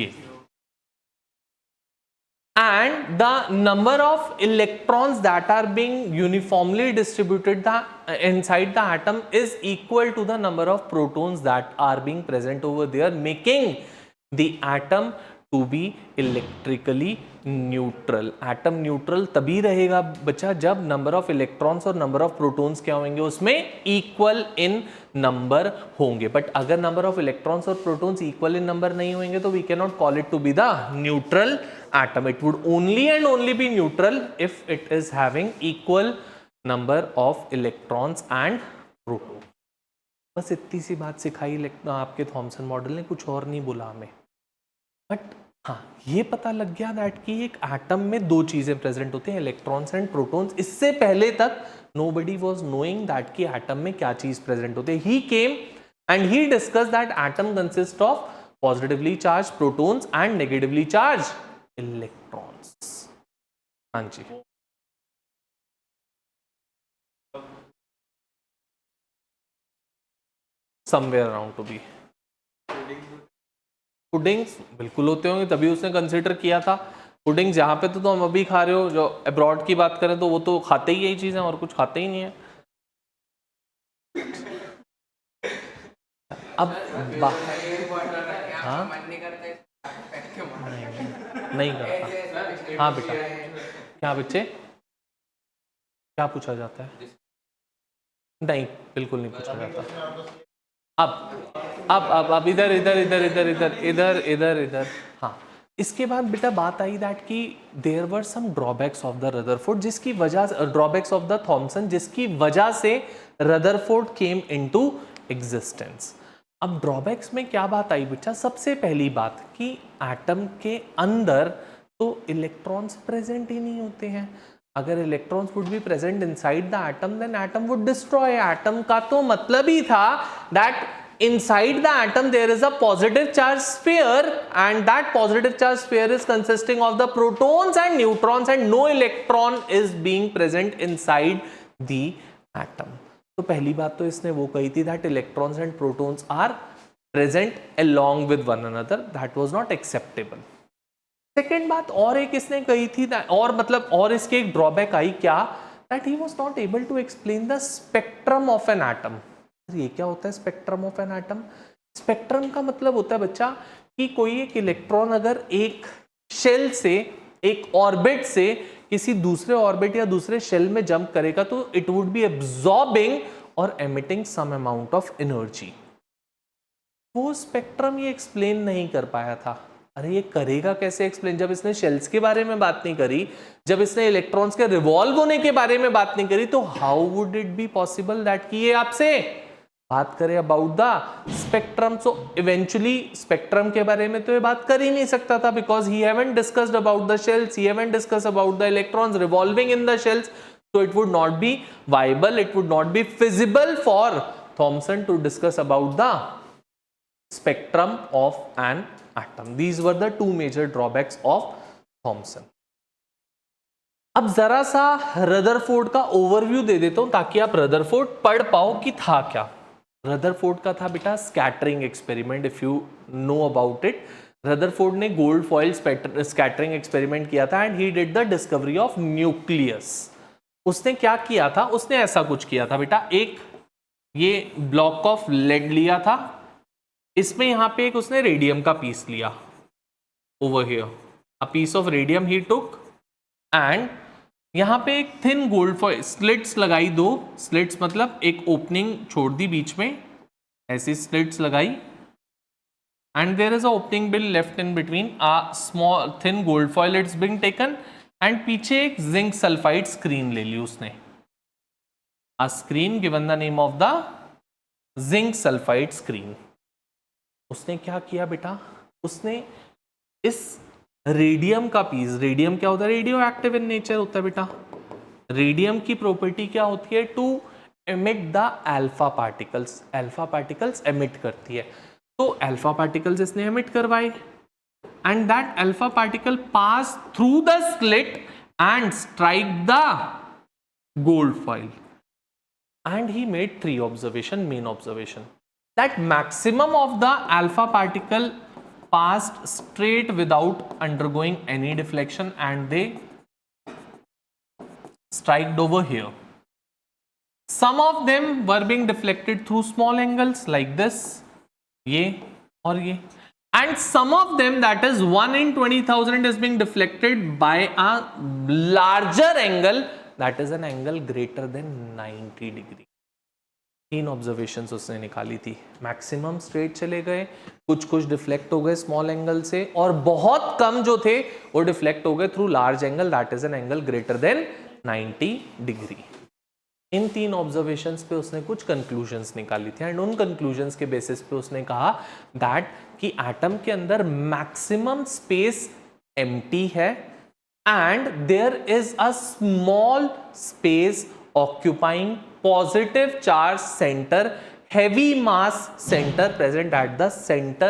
ये, and the number of electrons that are being uniformly distributed inside the atom is equal to the number of protons that are being present over there, making the atom to be electrically neutral. Atom neutral तभी रहेगा बच्चा जब number of electrons और number of protons क्या होंगे, उसमें equal in number होंगे. But अगर नंबर ऑफ इलेक्ट्रॉन्स और प्रोटॉन्स इक्वल इन नंबर नहीं होंगे तो we can not call it to be the neutral atom. It would only and only be neutral if it is having equal number of electrons and protons. बस इतनी सी बात सिखाई आपके Thompson model ने, कुछ और नहीं बोला हमें. बट हाँ, ये पता लग गया दैट कि एक एटम में दो चीजें प्रेजेंट होती हैं, इलेक्ट्रॉन्स एंड प्रोटॉन्स. इससे पहले तक nobody was knowing दैट कि एटम में क्या चीज प्रेजेंट होती है. He came and he discussed that atom consists of positively charged protons and negatively charged electrons. हाँ जी, somewhere around to be. Puddings बिल्कुल होते होंगे, तभी उसने कंसिडर किया था. पुडिंग्स यहाँ पे तो हम अभी खा रहे हो, जो अब्रॉड की बात करें तो वो तो खाते ही यही चीज़ है और कुछ खाते ही नहीं है. अब हाँ नहीं करता. हाँ बेटा, क्या बच्चे, क्या पूछा जाता है? नहीं, बिल्कुल नहीं पूछा जाता. अब इधर इधर इधर इधर इधर इधर इधर इधर. हाँ, इसके बाद बेटा बात आई दैट कि there were some drawbacks of the Rutherford, जिसकी वजह से ड्रॉबैक्स ऑफ द थॉमसन, जिसकी वजह से रदरफोर्ड केम इनटू एग्जिस्टेंस. अब ड्रॉबैक्स में क्या बात आई बच्चा? सबसे पहली बात कि एटम के अंदर तो इलेक्ट्रॉन्स प्रेजेंट ही नहीं होते हैं. अगर electrons would be present inside the atom then atom would destroy. Atom का तो मतलब ही था that inside the atom there is a positive charge sphere and that positive charge sphere is consisting of the protons and neutrons and no electron is being present inside the atom. तो पहली बात तो इसने वो कही थी that electrons and protons are present along with one another. That was not acceptable. Second बात और एक इसने कही थी और मतलब और इसके एक ड्रॉबैक आई क्या, that he was not able to explain the spectrum of an atom. ये क्या होता है spectrum of an atom? Spectrum का मतलब होता है बच्चा कि कोई एक इलेक्ट्रॉन अगर एक शेल से, एक ऑर्बिट से किसी दूसरे ऑर्बिट या दूसरे शेल में जंप करेगा तो इट वुड बी एब्जॉर्बिंग और emitting some amount of energy. वो स्पेक्ट्रम ये एक्सप्लेन नहीं कर पाया था. अरे ये करेगा कैसे एक्सप्लेन? जब इसने शेल्स के बारे में बात नहीं करी, जब इसने इलेक्ट्रॉन्स के रिवॉल्व होने के बारे में बात नहीं करी, तो how would it be possible that कि ये आपसे बात करें about the spectrum? So eventually spectrum के बारे में तो ये बात कर ही नहीं सकता था because he haven't discussed about the shells, he haven't discussed about the electrons revolving in the shells. So it would not be viable, it would not be feasible for Thomson to discuss about the spectrum of an atom. These were the two major drawbacks of Thomson. अब जरा सा Rutherford का overview दे देता हूं ताकि आप Rutherford पढ़ पाओ कि था क्या. रदरफोर्ड का था बेटा scattering experiment. If you know about it, Rutherford ने गोल्ड फॉइल स्कैटरिंग एक्सपेरिमेंट किया था and he did the discovery of nucleus. उसने क्या किया था? उसने ऐसा कुछ किया था बेटा, एक ये ब्लॉक ऑफ लेड लिया था, इसमें यहां पे एक उसने रेडियम का पीस लिया, over here a piece of radium he took and यहां पे एक थिन गोल्ड फॉइल स्लिट्स लगाई, दो स्लिट्स मतलब एक ओपनिंग छोड़ दी बीच में, ऐसी स्लिट्स लगाई and there is a opening will left in between a small thin gold foil it's being taken and पीछे एक जिंक सल्फाइड स्क्रीन ले ली उसने, a screen given the name of the zinc sulphide screen. उसने क्या किया बेटा? उसने इस रेडियम का पीस, रेडियम क्या होता है? रेडियो एक्टिव इन नेचर होता है बेटा. रेडियम की प्रॉपर्टी क्या होती है? To emit the alpha particles. Alpha particles emit करती है, तो अल्फा पार्टिकल्स इसने एमिट करवाए and that alpha particle pass through the slit and strike the gold foil and he made 3 observation. Main observation that maximum of the alpha particle passed straight without undergoing any deflection and they striked over here. Some of them were being deflected through small angles like this, ये और ये, and some of them, that is 1 in 20,000, is being deflected by a larger angle, that is an angle greater than 90 degree. 3 observations उसने निकाली थी. Maximum straight चले गए, कुछ कुछ डिफ्लेक्ट हो गए स्मॉल एंगल से, और बहुत कम जो थे वो डिफ्लेक्ट हो गए through large angle, that is an angle greater than 90 degree. In 3 observations पे उसने कुछ कंक्लूजन्स निकाली थी, एंड उन कंक्लूजन्स के बेसिस पे उसने कहा दैट कि एटम के अंदर मैक्सिमम स्पेस एम्प्टी है and there is a small space occupying positive charge center, heavy mass center present at the center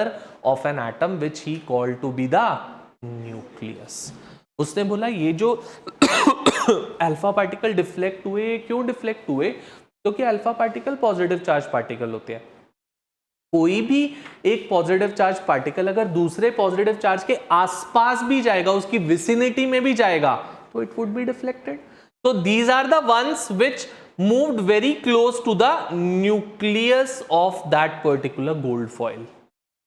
of an atom, which he called to be the nucleus. उसने बोला ये जो alpha particle deflect हुए, क्यों deflect हुए? क्योंकि alpha particle positive charge particle होते हैं. कोई भी एक पॉजिटिव चार्ज पार्टिकल अगर दूसरे पॉजिटिव चार्ज के आसपास भी जाएगा, उसकी विसिनिटी में भी जाएगा, तो it would be deflected. So these are the ones which moved very close to the nucleus of that particular gold foil,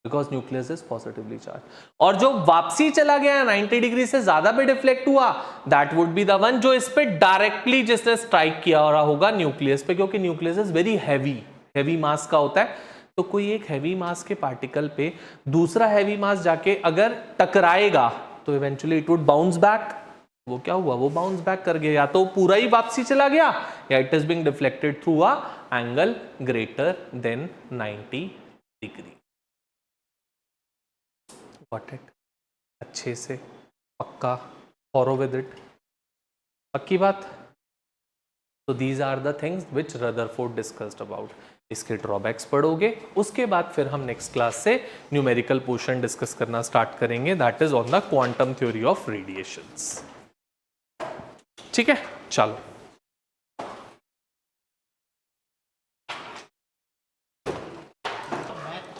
because nucleus is positively charged. और जो वापसी चला गया 90 डिग्री से ज्यादा पे डिफ्लेक्ट हुआ, that would be the one जो इस पे डायरेक्टली जिसने स्ट्राइक किया रहा होगा न्यूक्लियस पे, क्योंकि न्यूक्लियस इज वेरी हैवी मास का होता है. तो कोई एक हैवी मास के पार्टिकल पे दूसरा हैवी मास जाके अगर टकराएगा तो eventually it would bounce back. वो क्या हुआ? वो बाउंस बैक कर गया, या तो पूरा ही वापसी चला गया, या it is being deflected through a angle greater than 90 degree. Got it? अच्छे से पक्का, फॉलो विद इट, पक्की बात. तो these are the things which Rutherford discussed about. इसके ड्रॉबैक्स पढ़ोगे, उसके बाद फिर हम नेक्स्ट क्लास से न्यूमेरिकल पोर्शन डिस्कस करना स्टार्ट करेंगे, that is on the quantum theory of radiations. ठीक है, चलो.